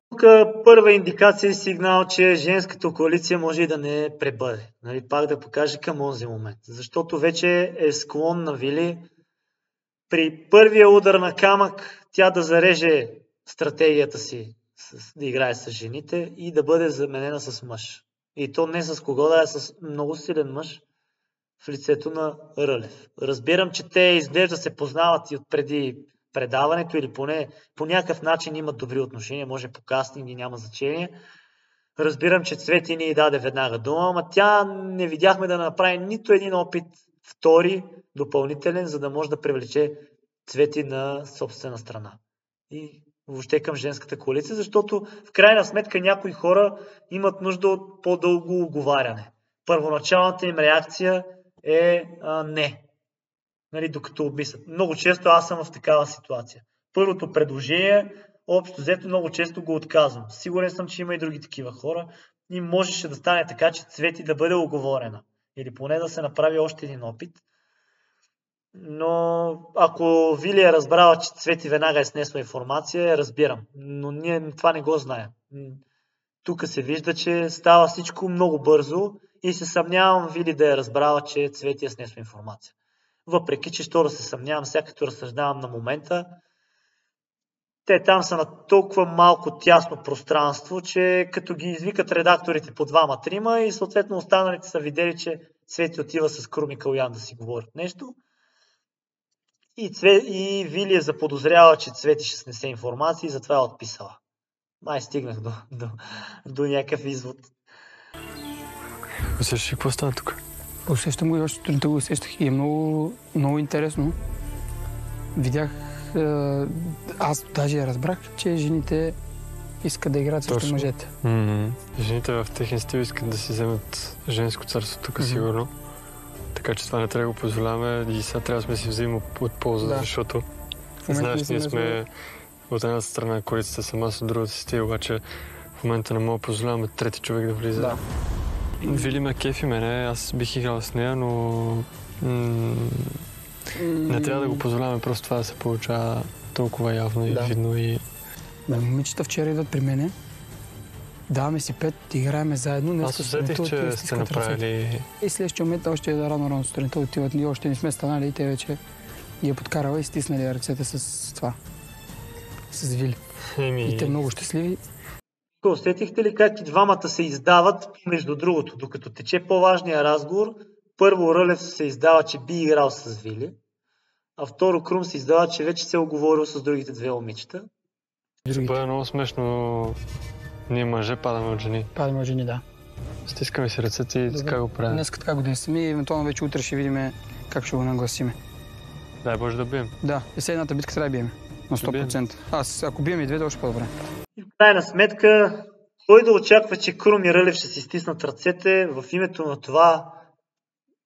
Тук първа индикация и сигнал, че женската коалиция може и да не пребъде. Нали, пак да покаже към онзи момент. Защото вече е склон на Вили при първия удар на камък тя да зареже стратегията си да играе с жените и да бъде заменена с мъж. И то не с кого да е, с много силен мъж в лицето на Рълев. Разбирам, че те изглежда се познават и от преди предаването или поне по някакъв начин имат добри отношения, може по кастинг и няма значение. Разбирам, че Цвети ни даде веднага дума, ама тя не видяхме да направи нито един опит, втори, допълнителен, за да може да привлече Цвети на собствена страна. И въобще към женската коалиция, защото в крайна сметка някои хора имат нужда от по-дълго оговаряне. Първоначалната им реакция е не. Нали, докато обмислят. Много често аз съм в такава ситуация. Първото предложение, общо взето, много често го отказвам. Сигурен съм, че има и други такива хора и можеше да стане така, че Цвети да бъде оговорена. Или поне да се направи още един опит. Но ако Вили е разбрала, че Цвети веднага е снесла информация, разбирам. Но ние това не го знаем. Тук се вижда, че става всичко много бързо и се съмнявам Вили да е разбрала, че Цвети е снесла информация. Въпреки, че що да се съмнявам, сега като разсъждавам на момента, те там са на толкова малко тясно пространство, че като ги извикат редакторите по 2-3 и съответно останалите са видели, че Цвети отива с Крум и Калуян да си говорят нещо. И Вили е заподозряла, че Цвети ще снесе информация и затова е отписала. Май стигнах до някакъв извод. Усещаш ли какво става тук? Усещам го и още сутринта го усещах и е много, много интересно. Видях, аз даже разбрах, че жените искат да играят срещу мъжете. Жените в техен стил искат да си вземат женско царство тук сигурно. Така че това не трябва да го позволяваме и сега трябва да сме си взаимно от полза, защото знаеш, ние сме от една страна коалицията сама с другата си стил, обаче в момента не мога да позволяваме трети човек да влиза. Да. Вили ме кефи мене, аз бих играл с нея, но не трябва да го позволяваме просто това да се получава толкова явно и видно. И... Момичета вчера идват при мене, даваме си 5, играеме заедно. Аз усетих, че сте направили... И следващия момент още рано сутринта отиват и още не сме станали и те вече ги е подкарала и стиснали ръцете с това, с Вили. И те много щастливи. Усетихте ли как и двамата се издават между другото, докато тече по-важния разговор? Първо Рълев се издава, че би играл с Вили, а второ Крум се издава, че вече се е оговорил с другите две момичета. Ще бъде много смешно. Ние мъже падаме от жени. Падаме от жени, да. Стискаме си ръцете и така го правим. Днес така го действаме и евентуално вече утре ще видим как ще го нагласиме. Дай Боже да бием. Да, и следната битка трябва да бием. На 100%. Аз, ако бием и двете, още по-добре. И в крайна сметка, кой да очаква, че Крум и Рълев ще си стиснат ръцете в името на това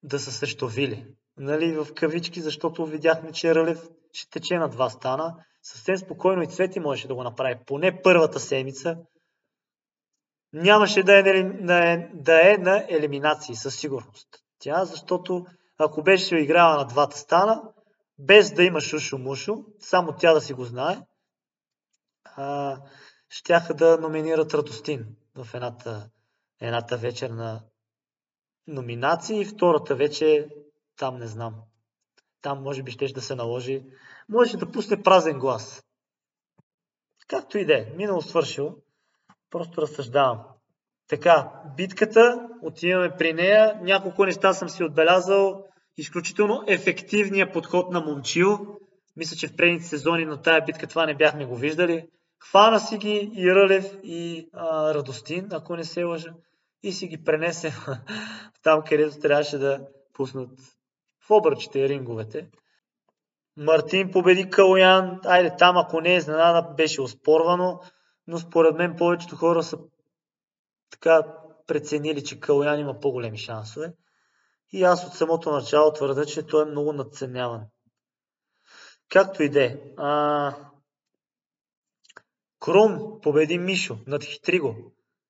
да са срещу Вили? Нали, в кавички, защото видяхме, че Рълев ще тече на 2 стана. Съвсем спокойно и Цвети можеше да го направи. Поне първата седмица нямаше да е на елиминации, със сигурност. Тя, защото ако беше играла на 2 стана, без да има шушо-мушо, само тя да си го знае, щяха да номинират Радостин в едната вечер на номинации и втората вече там не знам. Там може би щеше да се наложи. Можеше да пусне празен глас. Както и да е. Минало свършило. Просто разсъждавам. Така, битката, отиваме при нея. Няколко неща съм си отбелязал. Изключително ефективният подход на Момчил. Мисля, че в предните сезони на тая битка това не бяхме го виждали. Хвана си ги и Рълев, и Радостин, ако не се лъжа, и си ги пренесе там, където трябваше да пуснат в обръчите и ринговете. Мартин победи Калуян. Айде, там ако не е изненада, беше оспорвано, но според мен повечето хора са така преценили, че Калуян има по-големи шансове. И аз от самото начало твърда, че той е много надценяван. Както и да е. Крум победи Мишо, надхитри го.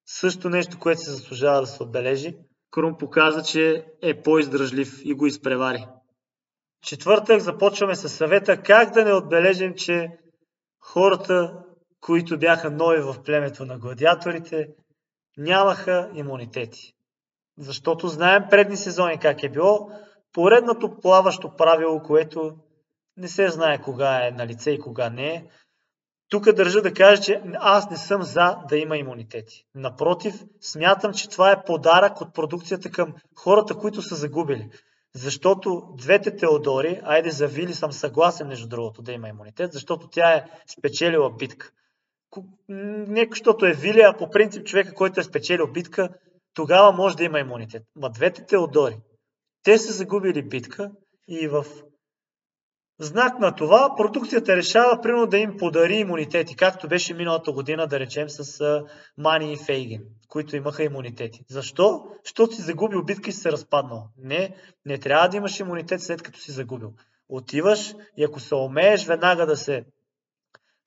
Също нещо, което се заслужава да се отбележи. Крум показа, че е по-издръжлив и го изпревари. Четвъртък започваме със съвета как да не отбележим, че хората, които бяха нови в племето на гладиаторите, нямаха имунитети. Защото знаем предни сезони как е било. Поредното плаващо правило, което не се знае кога е на лице и кога не е. Тук държа да кажа, че аз не съм за да има имунитети. Напротив, смятам, че това е подарък от продукцията към хората, които са загубили. Защото двете Теодори, айде за Вили съм съгласен между другото да има имунитет, защото тя е спечелила битка. Не защото е Вили, а по принцип човека, който е спечелил битка, тогава може да има имунитет. Ма двете Теодори, те са загубили битка и в знак на това продукцията решава примерно да им подари имунитети, както беше миналата година, да речем, с Мани и Фейгин, които имаха имунитети. Защо? Защото си загубил битка и си се разпаднал. Не трябва да имаш имунитет след като си загубил. Отиваш и ако се умееш веднага да се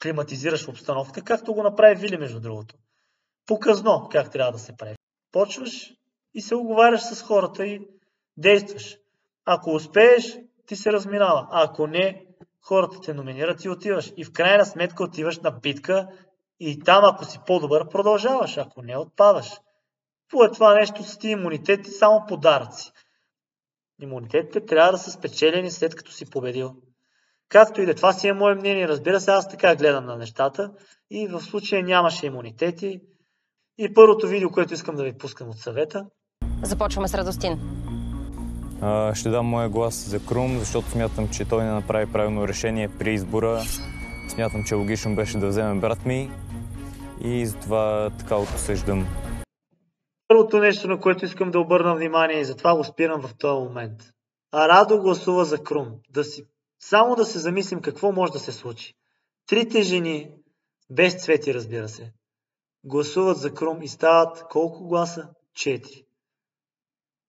климатизираш в обстановката, както го направи Вили, между другото. Показно как трябва да се прави. Почваш и се оговаряш с хората и действаш. Ако успееш, ти се разминава. А ако не, хората те номинират и отиваш. И в крайна сметка отиваш на битка и там, ако си по-добър, продължаваш. Ако не, отпадаш. По това нещо с тия имунитети само подаръци. Имунитетите трябва да са спечелени след като си победил. Както и да, това си е мое мнение. Разбира се, аз така гледам на нещата и в случая нямаше имунитети. И първото видео, което искам да ви пускам от съвета. Започваме с Радостин. Ще дам моя глас за Крум, защото смятам, че той не направи правилно решение при избора. Смятам, че логично беше да вземем брат ми и затова така отсъждам. Първото нещо, на което искам да обърна внимание и затова го спирам в този момент. Радо гласува за Крум. Само да се замислим какво може да се случи. Трите жени, без Цвети, разбира се, гласуват за Крум и стават колко гласа? 4.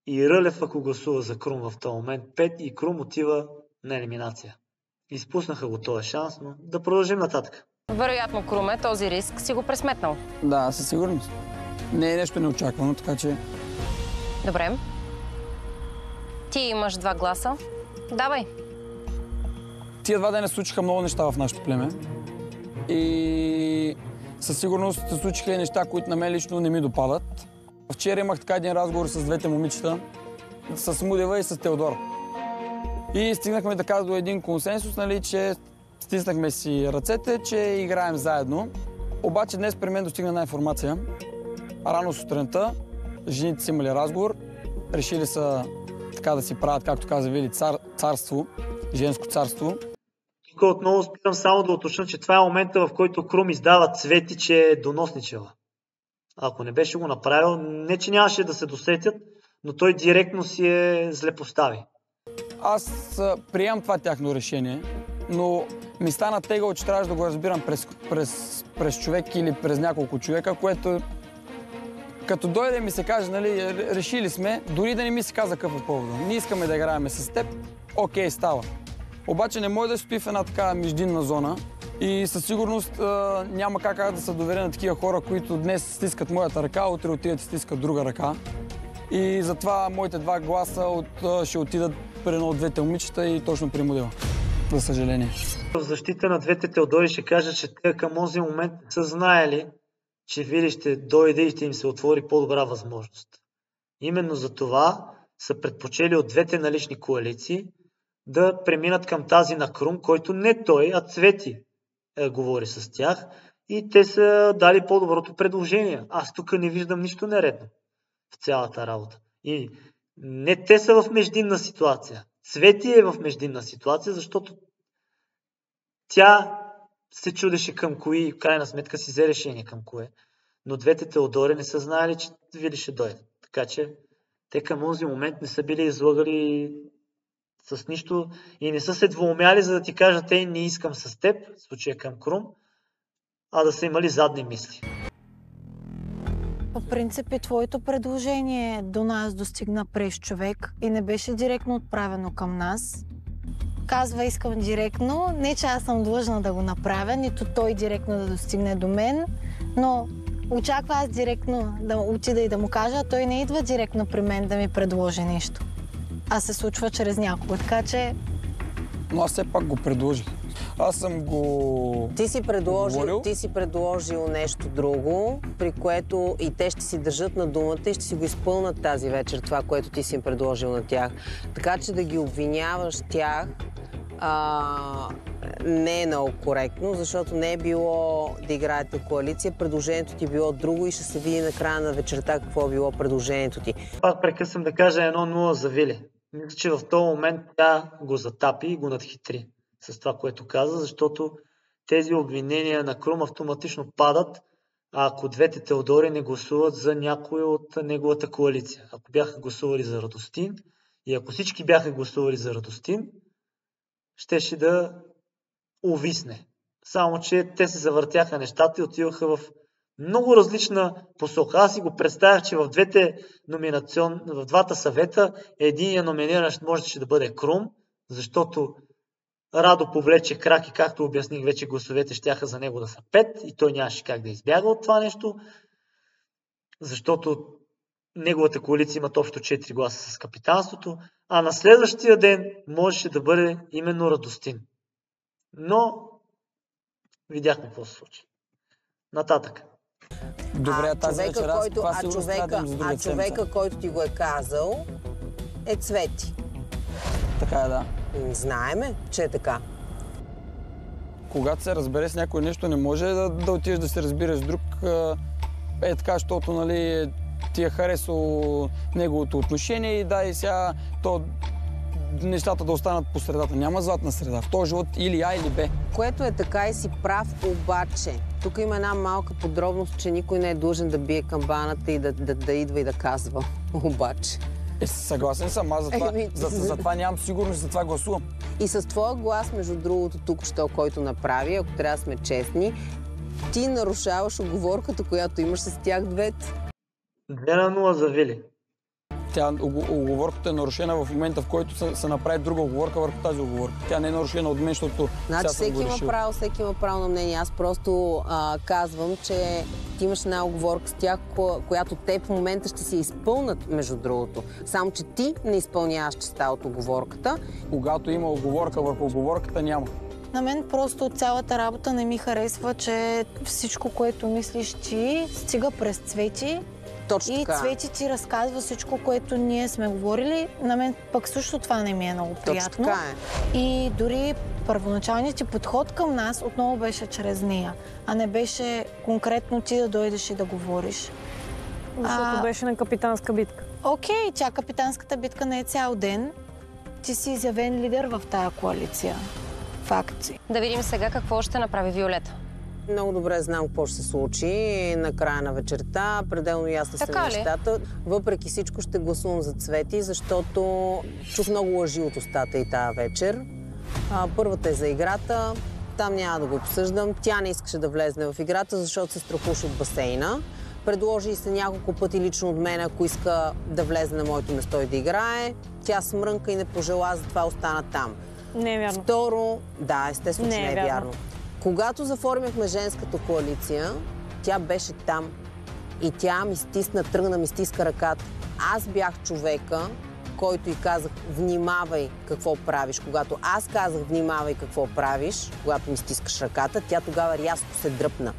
И Рълев, ако гласува за Крум в този момент, 5 и Крум отива на елиминация. Изпуснаха го този шанс, но да продължим нататък. Вероятно Крум е този риск си го пресметнал. Да, със сигурност. Не е нещо неочаквано, така че... Добре. Ти имаш 2 гласа. Давай. Тия 2 дена случиха много неща в нашото племе. И със сигурност се случиха и неща, които на мен лично не ми допадат. Вчера имах така един разговор с двете момичета, с Мудева и с Теодор. И стигнахме така до един консенсус, нали, че стиснахме си ръцете, че играем заедно. Обаче днес при мен достигна една информация. Рано сутринта жените си имали разговор, решили са така да си правят, както каза Вили, царство, женско царство. Тук отново спирам само да уточня, че това е момента, в който Крум издава Цвети, че е доносничева. Ако не беше го направил, не че нямаше да се досетят, но той директно си е злепостави. Аз приемам това тяхно решение, но ми стана тегъл, че трябваше да го разбирам през човек или през няколко човека, което като дойде ми се каже, нали, решили сме, дори да не ми се каза какъв е повода. Ние искаме да играем с теб, окей, става. Обаче не може да стои в една такава междинна зона и със сигурност няма как да се доверя на такива хора, които днес стискат моята ръка, утре отидат и стискат друга ръка. И затова моите 2 гласа ще отидат при едно от двете момичета и точно при Мудева. За съжаление. В защита на двете Теодори ще кажа, че те към този момент са знаели, че Вили ще дойде и ще им се отвори по-добра възможност. Именно за това са предпочели от двете налични коалиции да преминат към тази на Крум, който не той, а Цвети говори с тях и те са дали по-доброто предложение. Аз тук не виждам нищо нередно в цялата работа. И не те са в междинна ситуация. Цвети е в междинна ситуация, защото тя се чудеше към кои, в крайна сметка си взе решение към кое. Но двете Теодори не са знаели, че Вили ще дойде. Така че те към този момент не са били излагали с нищо и не са се двоумяли, за да ти кажат, не искам с теб, в случая към Крум, а да са имали задни мисли. По принцип и твоето предложение до нас достигна през човек и не беше директно отправено към нас. Казва, искам директно, не че аз съм длъжна да го направя, нито той директно да достигне до мен, но очаква аз директно да отида и да му кажа, а той не идва директно при мен да ми предложи нещо. А се случва чрез някого, така че... Но аз все пак го предложих. Аз съм го Ти си предложил нещо друго, при което и те ще си държат на думата и ще си го изпълнат тази вечер, това, което ти си им предложил на тях. Така че да ги обвиняваш тях не е много коректно, защото не е било да играете коалиция, предложението ти е било друго и ще се види на края на вечерта какво е било предложението ти. Пак прекъсвам да кажа 1-0 за Вили. Мисля, че в този момент тя го затапи и го надхитри с това, което каза, защото тези обвинения на Крум автоматично падат, ако двете Теодори не гласуват за някой от неговата коалиция. Ако бяха гласували за Радостин и ако всички бяха гласували за Радостин, щеше да увисне. Само, че те се завъртяха нещата и отиваха в много различна посока. Аз си го представях, че в двата съвета единия номиниращ можеше да бъде Крум, защото Радо повлече крак и както обясних вече гласовете щяха за него да са 5 и той нямаше как да избяга от това нещо, защото неговата коалиция имат общо 4 гласа с капитанството, а на следващия ден можеше да бъде именно Радостин. Но видяхме какво се случи. Нататък. Добре, човека, който ти го е казал, е Цвети. Така е, да. Знаеме, че е така. Когато се разбере с някой нещо, не може да отидеш да се разбираш с друг. Е така, защото нали, ти е харесало неговото отношение и да, и сега нещата да останат по средата. Няма златна среда. В този живот или А, или Б. Което е така и си прав, обаче. Тук има една малка подробност, че никой не е длъжен да бие камбаната и да идва и да казва. Обаче. Съгласен съм, аз за това нямам сигурност, за това гласувам. И с твоя глас, между другото, тук-що, който направи, ако трябва да сме честни, ти нарушаваш уговорката, която имаш с тях двете. 2-0 за Вили. Уговорката е нарушена в момента, в който се направи друга уговорка върху тази уговорка. Тя не е нарушена от мен, защото значи всеки има право на мнение. Аз просто казвам, че ти имаш една уговорка с тях, която те в момента ще си изпълнат, между другото. Само, че ти не изпълняваш частта от уговорката. Когато има уговорка върху уговорката, няма. На мен просто цялата работа не ми харесва, че всичко, което мислиш ти, стига през Цвети. Точно и така. Цвети ти разказва всичко, което ние сме говорили. На мен пък също това не ми е много приятно. Точно така е. И дори първоначалният ти подход към нас отново беше чрез нея, а не беше конкретно ти да дойдеш и да говориш. Защото беше на капитанска битка. Окей, тя капитанската битка не е цял ден. Ти си изявен лидер в тая коалиция. Факти. Да видим сега какво ще направи Виолета. Много добре знам какво ще се случи на края на вечерта. Пределно ясни са нещата. Въпреки всичко ще гласувам за Цвети, защото чух много лъжи от устата и тази вечер. Първата е за играта. Там няма да го обсъждам. Тя не искаше да влезне в играта, защото се страхуваше от басейна. Предложи се няколко пъти лично от мен, ако иска да влезе на моето место и да играе. Тя смрънка и не пожела, затова остана там. Не е вярно. Второ, да, естествено, че не е вярно. Когато заформяхме женската коалиция, тя беше там и тя ми стисна, тръгна ми стиска ръката. Аз бях човека, който и казах, внимавай какво правиш. Когато аз казах, внимавай какво правиш, когато ми стискаш ръката, тя тогава рязко се дръпна.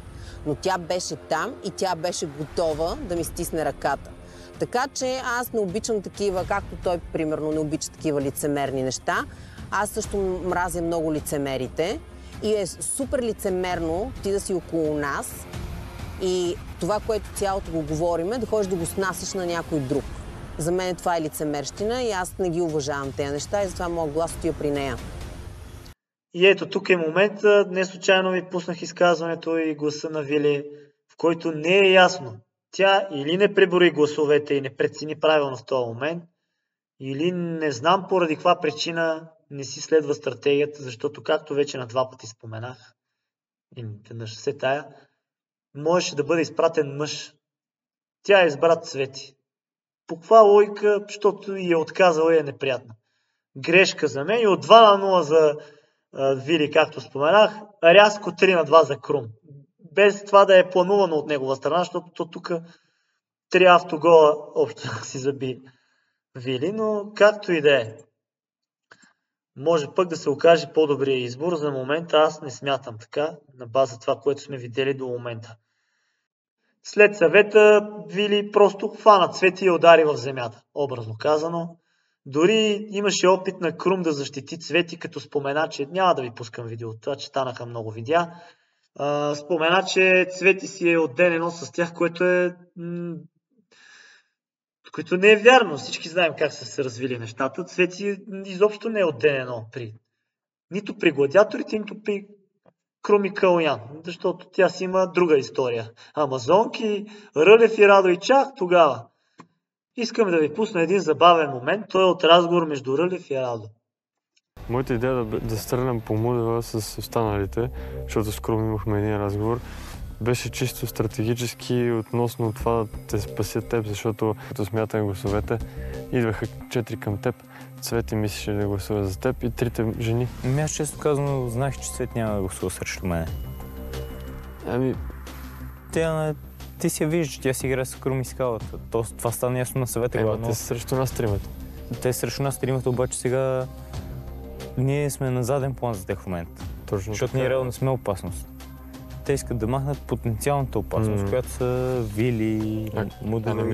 Но тя беше там и тя беше готова да ми стисне ръката. Така че аз не обичам такива, както той, примерно, не обича такива лицемерни неща. Аз също мразя много лицемерите. И е супер лицемерно ти да си около нас и това, което цялото го говориме, да ходиш да го снасяш на някой друг. За мен това е лицемерщина и аз не ги уважавам тези неща и затова моят глас отива при нея. И ето тук е момента, не случайно ви пуснах изказването и гласа на Вили, в който не е ясно. Тя или не преброи гласовете и не прецени правилно в този момент, или не знам поради каква причина не си следва стратегията, защото както вече на 2 пъти споменах, и веднъж се тая, можеше да бъде изпратен мъж. Тя избра Цвети. По каква логика, защото и е отказала и е неприятна. Грешка за мен и от 2-0 за Вили, както споменах, рязко 3-2 за Крум. Без това да е планувано от негова страна, защото тук 3 автогола общо си заби Вили, но както и да е. може пък да се окаже по-добрия избор. За момента аз не смятам така, на база това, което сме видели до момента. След съвета Вили просто хвана Цвети и удари в земята, образно казано. Дори имаше опит на Крум да защити Цвети, като спомена, че няма да ви пускам видео от това, че станаха много видеа. Спомена, че Цвети си е от ден едно с тях, което не е вярно. Всички знаем как са се развили нещата. Цвети изобщо не е от ден едно нито при гладиаторите, нито при Крум и Калуян, защото тя си има друга история. Амазонки, Рълев и Радо и чак тогава. Искам да ви пусна един забавен момент. Той е от разговор между Рълев и Радо. Моята идея е да стрелям по Мудева с останалите, защото с Крум имахме един разговор, беше чисто стратегически относно това да те спасят теб, защото като смятам гласовете, идваха 4 към теб. Цвети мислеше да гласува за теб и трите жени. Аз често казано знаех, че Цвет няма да гласува срещу мене. Ти си я виждаш, че тя си играе с Крум и Скалата. Това стана ясно на съвета. Те са срещу нас тримата. Те са срещу нас тримата, обаче сега ние сме на заден план за тях в момента. Точно защото ние реално сме опасност. Те искат да махнат потенциалната опасност, която са Вили, Мудева. Не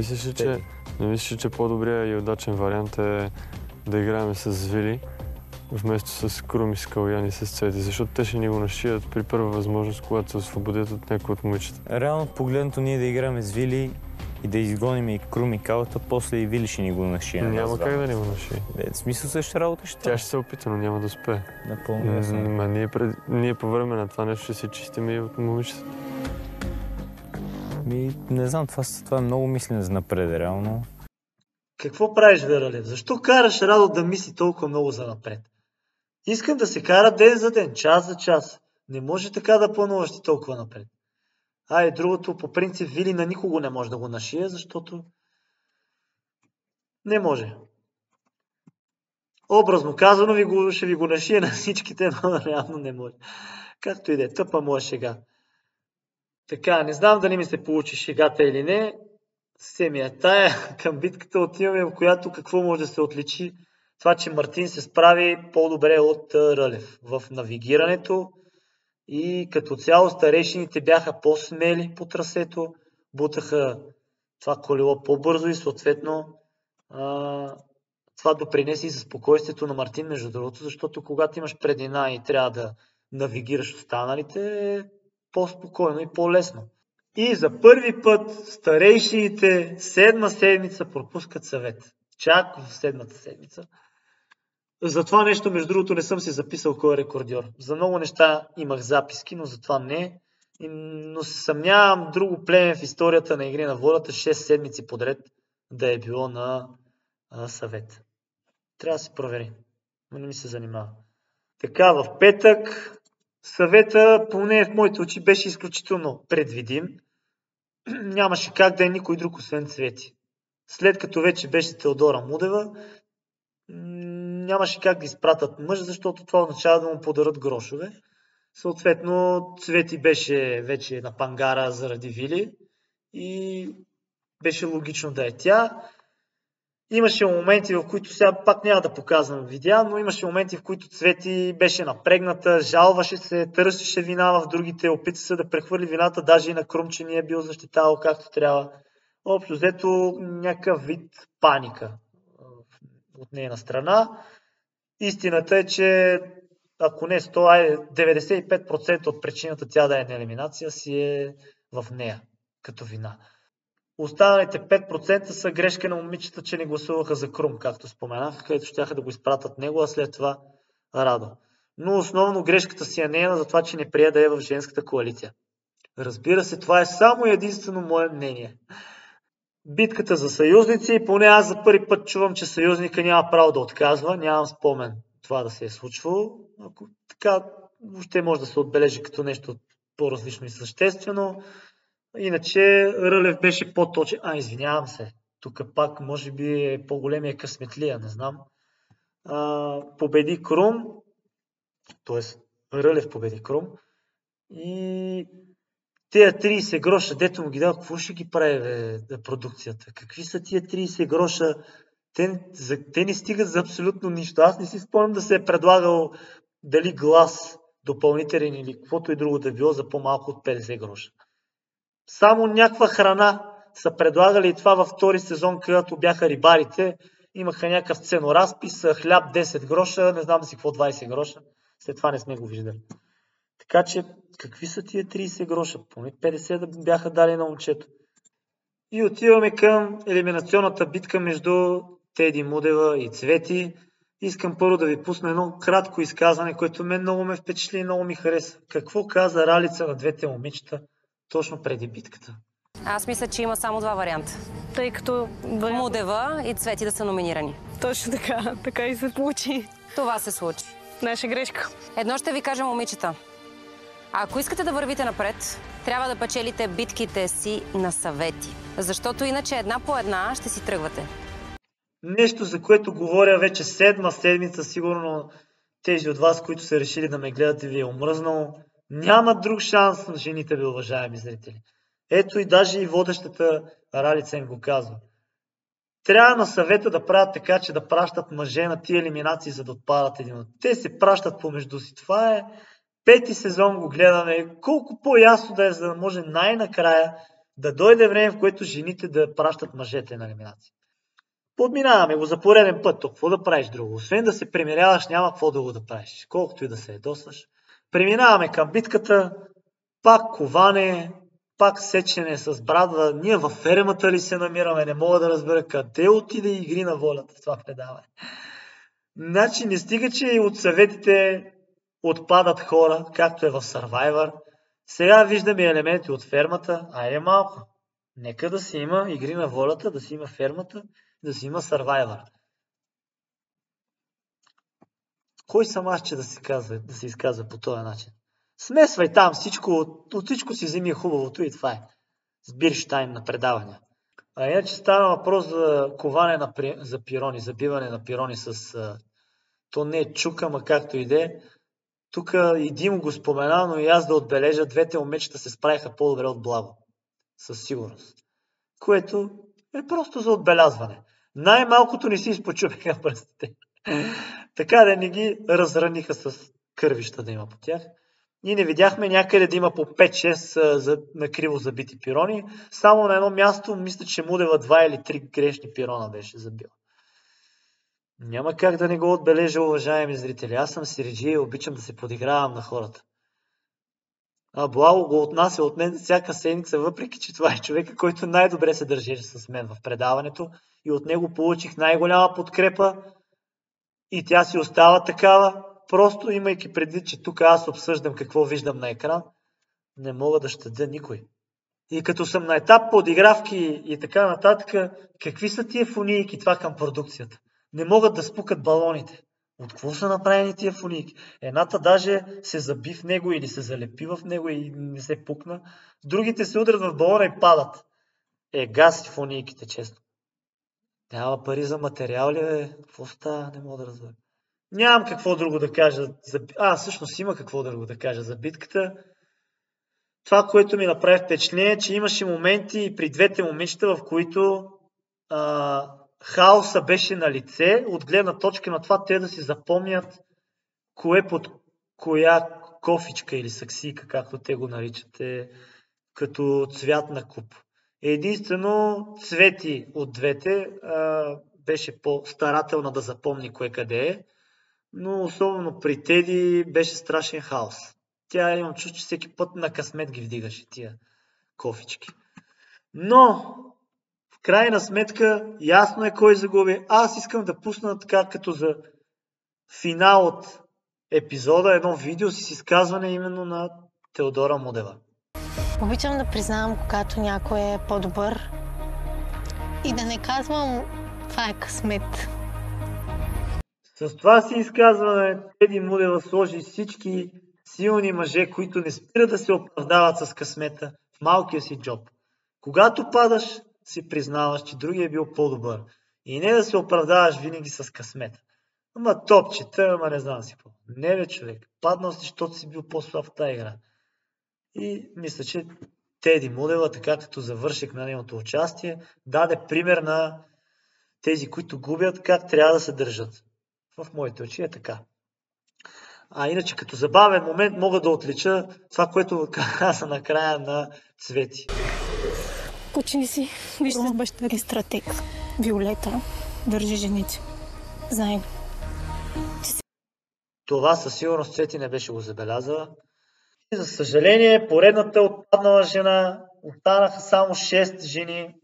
мислиш, че по-добрият и удачен вариант е да играем с Вили, вместо с Крум и с Калуян и с Цвети, защото те ще ни го нашият при първа възможност, когато се освободят от някои от момичета. Реално погледнато ние да играем с Вили и да изгоним и Крум и Калата, после и Вили ще ни го нашие. Няма как да ни го нашие. В смисъл същата работа ще Тя ще се опита, но няма да успее. Напълно ясно. Ние по време на това нещо ще се чистим и от момичетата. Не знам, това е много мислене за напред, реално. Какво правиш, Вералев? Защо караш Радо да мисли толкова много за напред? Искам да се кара ден за ден, час за час. Не може така да плануваш ти толкова напред. Другото, по принцип, Вили на никого не може да го нашие, защото не може. Образно казано, ще ви го нашие на всичките, но реално не може. Както и да е, тъпа моя шега. Така, не знам дали ми се получи шегата или не. Семия тая към битката отиваме, в която какво може да се отличи. Това, че Мартин се справи по-добре от Рълев в навигирането и като цяло старейшините бяха по-смели по трасето, бутаха това колело по-бързо и съответно това допринесе и за спокойствието на Мартин, между другото, защото когато имаш преднина и трябва да навигираш останалите, е по-спокойно и по-лесно. И за първи път старейшините 7 седмица пропускат съвет. Чак в 7-та седмица. За това нещо, между другото, не съм си записал кой е рекордьор. За много неща имах записки, но за това не. Но се съмнявам друго племе в историята на Игри на волята 6 седмици подред да е било на съвет. Трябва да се провери. Но не ми се занимава. Така, в петък съвета, поне в моите очи, беше изключително предвидим. Нямаше как да е никой друг, освен Цвети. След като вече беше Теодора Мудева, нямаше как да изпратят мъж, защото това означава да му подарят грошове. Съответно, Цвети беше вече на пангара заради Вили и беше логично да е тя. Имаше моменти, в които сега пак няма да показвам видеа, но имаше моменти, в които Цвети беше напрегната, жалваше се, търсеше вина в другите, опита се да прехвърли вината, даже и на Крум, че не е бил защитавал както трябва. Общо взето някакъв вид паника от нейна страна. Истината е, че ако не 100, 95% от причината тя да е на елиминация си е в нея, като вина. Останалите 5% са грешка на момичета, че не гласуваха за Крум, както споменах, където щяха да го изпратят него, а след това Радо. Но основно грешката си е нейна за това, че не прие да е в женската коалиция. Разбира се, това е само и единствено мое мнение. Битката за съюзници, поне аз за първи път чувам, че съюзника няма право да отказва, нямам спомен това да се е случвало. Ако така, въобще може да се отбележи като нещо по-различно и съществено. Иначе Рълев беше по-точен. Извинявам се. Тук пак може би е по-големия късметлия, не знам. Победи Крум, т.е. Рълев победи Крум и тия 30 гроша, дето му ги дава, какво ще ги прави продукцията? Какви са тия 30 гроша Те не стигат за абсолютно нищо. Аз не си спомням да се е предлагал дали глас допълнителен или каквото и друго да било за по-малко от 50 гроша. Само някаква храна са предлагали и това във втори сезон, когато бяха рибарите. Имаха някакъв сценоразпис, хляб 10 гроша, не знам си какво 20 гроша. След това не сме го виждали. Така че, какви са тия 30 гроша? Поне 50 да бяха дали на момчето. И отиваме към елиминационната битка между Теди Мудева и Цвети. Искам първо да ви пусна едно кратко изказване, което мен много ме впечатли и много ми хареса. Какво каза Ралица на двете момичета точно преди битката? Аз мисля, че има само два варианта. Тъй като Мудева и Цвети да са номинирани. Точно така. Така и се получи. Това се случи. Наша грешка. Едно ще ви кажа, момичета. Ако искате да вървите напред, трябва да печелите битките си на съвети. Защото иначе една по една ще си тръгвате. Нещо, за което говоря вече 7-ма седмица, сигурно тези от вас, които са решили да ме гледате, ви е омръзнало. Няма друг шанс на жените ви, уважаеми зрители. Ето и даже и водещата Ралица им го казва. Трябва на съвета да правят така, че да пращат мъже на тия елиминации, за да отпадат един от. Те се пращат помежду си. Това е 5-ти сезон, го гледаме. Колко по-ясно да е, за да може най-накрая да дойде време, в което жените да пращат мъжете на елиминации. Подминаваме го за пореден път. Какво да правиш друго? Освен да се примиряваш, няма какво друго да правиш. Колкото и да се ядосваш. Преминаваме към битката. Пак коване, пак сечене с брадва. Ние във фермата ли се намираме? Не мога да разбера къде отиде Игри на волята в това предаване. Значи не стига, че и от съветите отпадат хора, както е в Survivor. Сега виждаме елементи от фермата. Айде малко. Нека да си има Игри на волята, да си има фермата, да си има Survivor. Кой съм аз, че да се изказва по този начин? Смесвай там всичко, от всичко си вземи хубавото и това е. Сбирщайн на предавания. А иначе става въпрос за коване за пирони, забиване на пирони с... То не е чука, ма както и де. Тук и Дим го спомена, но и аз да отбележа, двете момичета се справиха по-добре от Благо. Със сигурност. Което е просто за отбелязване. Най-малкото не си изпочупиха пръстите. Така да не ги разраниха с кървища да има по тях. Ние не видяхме някъде да има по 5-6 накриво забити пирони. Само на едно място, мисля, че Мудева 2 или 3 грешни пирона беше забила. Няма как да не го отбележа, уважаеми зрители. Аз съм сиреджия и обичам да се подигравам на хората. А Благо го отнася от мен всяка седмица, въпреки че това е човека, който най-добре се държеше с мен в предаването и от него получих най-голяма подкрепа и тя си остава такава. Просто имайки предвид, че тук аз обсъждам какво виждам на екран, не мога да щадя никой. И като съм на етап подигравки и така нататък, какви са тия фунийки това към продукцията? Не могат да спукат балоните. От какво са направени тия фунийки? Едната даже се заби в него или се залепи в него и не се пукна. Другите се удрят в балона и падат. Гаси фунийките, честно. Няма пари за материал ли, бе? Какво става? Не мога да разбера. Нямам какво друго да кажа. Всъщност има какво друго да кажа за битката. Това, което ми направи впечатление, че имаше моменти при двете момичета, в които хаоса беше на лице, от гледна точка на това те да си запомнят кое под коя кофичка или саксийка, както те го наричат, като цвят на куп. Единствено Цвети от двете беше по-старателна да запомни кое къде е, но особено при Теди беше страшен хаос. Тя имам чувство, че всеки път на късмет ги вдигаше тия кофички. Но в крайна сметка ясно е кой загуби. Аз искам да пусна така като за финал от епизода едно видео с изказване именно на Теодора Мудева. Обичам да признавам, когато някой е по-добър и да не казвам това е късмет. С това си изказване Теди Мудева сложи всички силни мъже, които не спират да се оправдават с късмета в малкия си джоб. Когато падаш, си признаваш, че другия е бил по-добър. И не да се оправдаваш винаги с късмета. Ама топчета, ама не знам си какво. Не бе, човек. Паднал си, защото си бил по-слаб в тази игра. И мисля, че Теди Мудева, така като завърших на нейното участие, даде пример на тези, които губят, как трябва да се държат. В моите очи е така. А иначе като забавен момент мога да отлича това, което каза накрая на Цвети. Почини си. Вижте, баща е стратег. Виолета държи жените. Знаем. Това със сигурност Цвети не беше го забелязала. И за съжаление, поредната отпаднала жена, останаха само 6 жени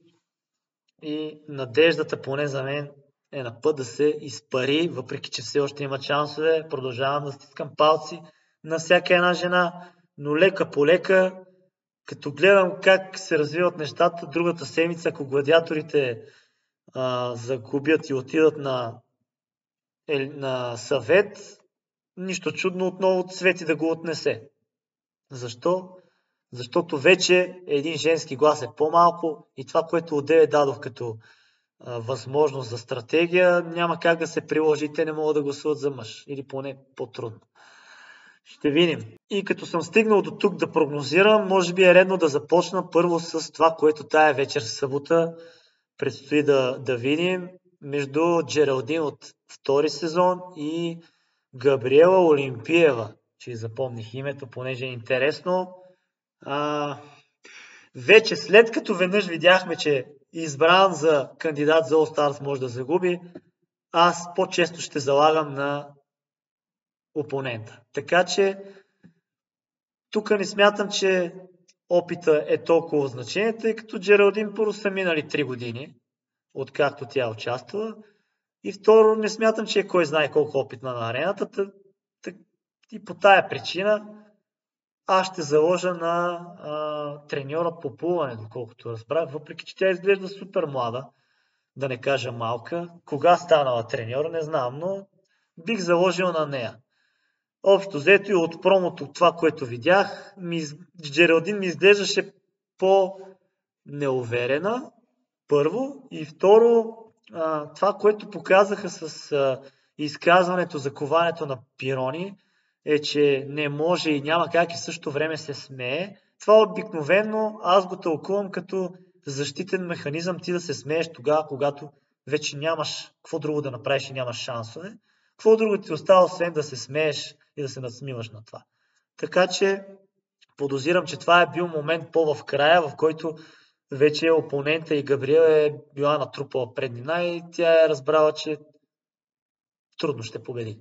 и надеждата, поне за мен, е на път да се изпари, въпреки че все още има шансове. Продължавам да стискам палци на всяка една жена, но лека по лека, като гледам как се развиват нещата, другата седмица, ако гладиаторите загубят и отидат на съвет, нищо чудно отново Цвети да го отнесе. Защо? Защото вече един женски глас е по-малко и това, което одеве дадох като възможност за стратегия, няма как да се приложи. Те не могат да гласуват за мъж. Или поне по-трудно. Ще видим. И като съм стигнал до тук да прогнозирам, може би е редно да започна първо с това, което тая вечер събота предстои да видим между Джералдин от втори сезон и Габриела Олимпиева. Че запомних името, понеже е интересно. Вече след като веднъж видяхме, че избран за кандидат за All Stars може да загуби, аз по-често ще залагам на опонента. Така че тук не смятам, че опита е толкова значение, тъй като Джералдин първо са минали 3 години, откакто тя участва. И второ, не смятам, че е кой знае колко опитна на арената. И по тая причина аз ще заложа на треньора по плуване, доколкото разбрах, въпреки че тя изглежда супер млада, да не кажа малка. Кога станала треньор, не знам, но бих заложил на нея. Общо взето и от промото, това, което видях, Джералдин ми изглеждаше по-неуверена, първо, и второ, това, което показаха с изказването за коването на пирони, е, че не може и няма как и в същото време се смее. Това обикновено аз го тълкувам като защитен механизъм ти да се смееш тогава, когато вече нямаш какво друго да направиш и нямаш шансове. Какво друго ти остава, освен да се смееш и да се надсмиваш на това. Така че подозирам, че това е бил момент по-в края, в който вече опонента и Габриела е била натрупала преднина и тя е разбрала, че трудно ще победи.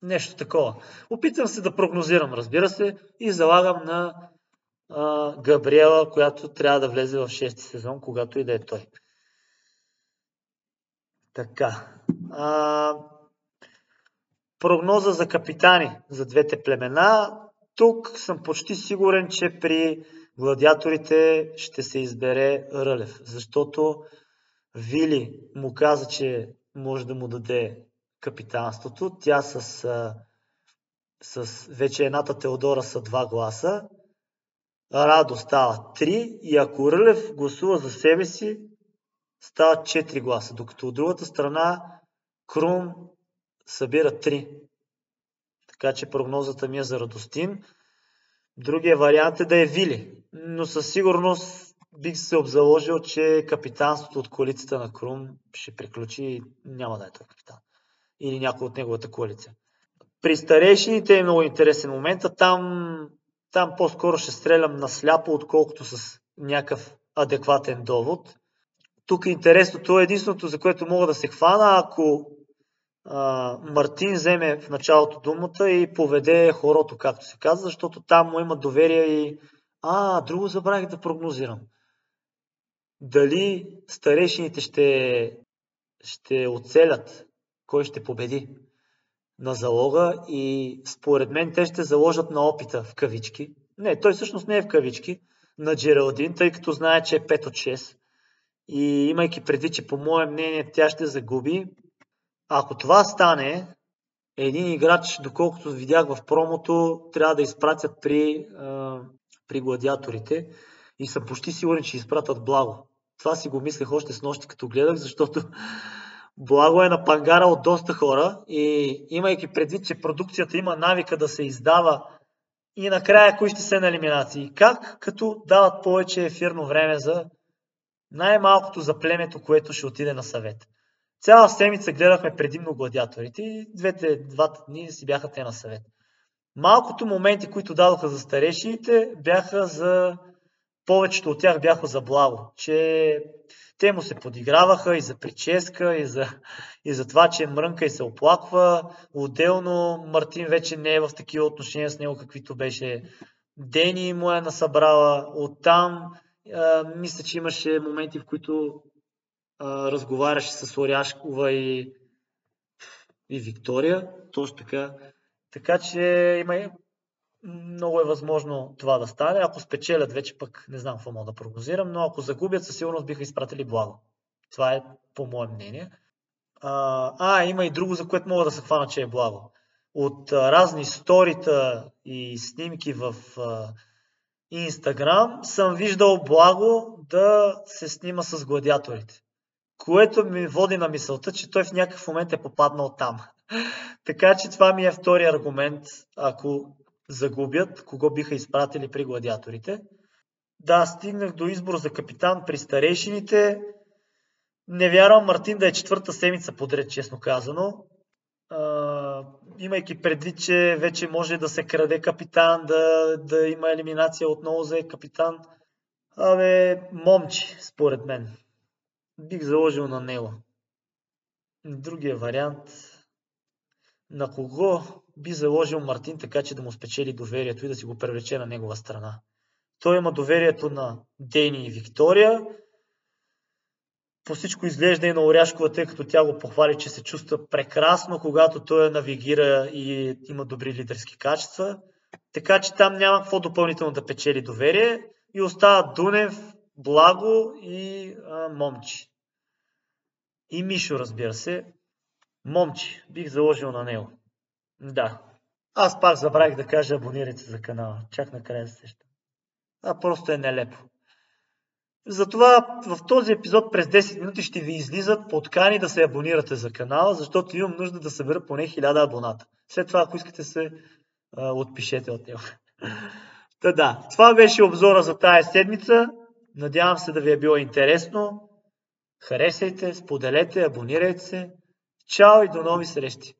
Нещо такова. Опитвам се да прогнозирам, разбира се, и залагам на Габриела, която трябва да влезе в 6-ти сезон, когато и да е той. Така. Прогноза за капитани за двете племена. Тук съм почти сигурен, че при гладиаторите ще се избере Рълев, защото Вили му каза, че може да му даде капитанството. Тя с вече едната Теодора са 2 гласа. Радо става 3 и ако Рълев гласува за себе си, стават 4 гласа, докато от другата страна Крум събира 3. Така че прогнозата ми е за Радостин. Другия вариант е да е Вили, но със сигурност бих се обзаложил, че капитанството от коалицията на Крум ще приключи и няма да е той капитан. Или някой от неговата коалиция. При старейшините е много интересен момент, там по-скоро ще стрелям на сляпо, отколкото с някакъв адекватен довод. Тук интересното е единственото, за което мога да се хвана, ако Мартин вземе в началото думата и поведе хорото, както се казва, защото там му има доверие и... друго забравих да прогнозирам. Дали старейшините ще оцелят, кой ще победи на залога и според мен те ще заложат на опита в кавички. Не, той всъщност не е в кавички, на Джералдин, тъй като знае, че е 5 от 6. И имайки предвид, че по мое мнение тя ще загуби, ако това стане, един играч, доколкото видях в промото, трябва да изпратят при гладиаторите и съм почти сигурен, че изпратят Благо. Това си го мислех още с нощи, като гледах, защото Благо е на пангара от доста хора и имайки предвид, че продукцията има навика да се издава и накрая кои ще са на елиминации. Как? Като дават повече ефирно време за най-малкото за племето, което ще отиде на съвет. Цяла седмица гледахме предимно гладиаторите и двата дни си бяха те на съвет. Малкото моменти, които дадоха за старейшините, бяха за... Повечето от тях бяха за Благо, че те му се подиграваха и за прическа, и за това, че мрънка и се оплаква. Отделно Мартин вече не е в такива отношения с него, каквито беше. Дени му е насъбрала. Оттам мисля, че имаше моменти, в които разговаряше с Оряшкова и Виктория. Точно така. Така че много е възможно това да стане. Ако спечелят, вече пък не знам какво мога да прогнозирам, но ако загубят, със сигурност биха изпратили Благо. Това е по мое мнение. Има и друго, за което мога да се хвана, че е Благо. От разни сторита и снимки в Инстаграм съм виждал Благо да се снима с гладиаторите. Което ми води на мисълта, че той в някакъв момент е попаднал там. Така че това ми е втори аргумент, ако загубят, кого биха изпратили при гладиаторите. Да, стигнах до избор за капитан при старейшините. Не вярвам Мартин да е 4-та седмица подред, честно казано. Имайки предвид, че вече може да се краде капитан, да има елиминация отново за капитан. Момчи, според мен. Бих заложил на него. Другия вариант... На кого би заложил Мартин, така че да му спечели доверието и да си го привлече на негова страна? Той има доверието на Дени и Виктория. По всичко изглежда и на Оряшкова, тъй като тя го похвали, че се чувства прекрасно, когато той навигира и има добри лидерски качества. Така че там няма какво допълнително да печели доверие. И остава Дунев, Благо и Момчи. И Мишо, разбира се. Момчи, бих заложил на него. Да. Аз пак забравих да кажа абонирайте се за канала. Чак накрая се сещам. Просто е нелепо. Затова в този епизод през 10 минути ще ви излизат подкани да се абонирате за канала, защото имам нужда да събера поне 1000 абоната. След това, ако искате, се отпишете от него. Да, това беше обзора за тая седмица. Надявам се да ви е било интересно. Харесайте, споделете, абонирайте се. Чао и до нови срещи!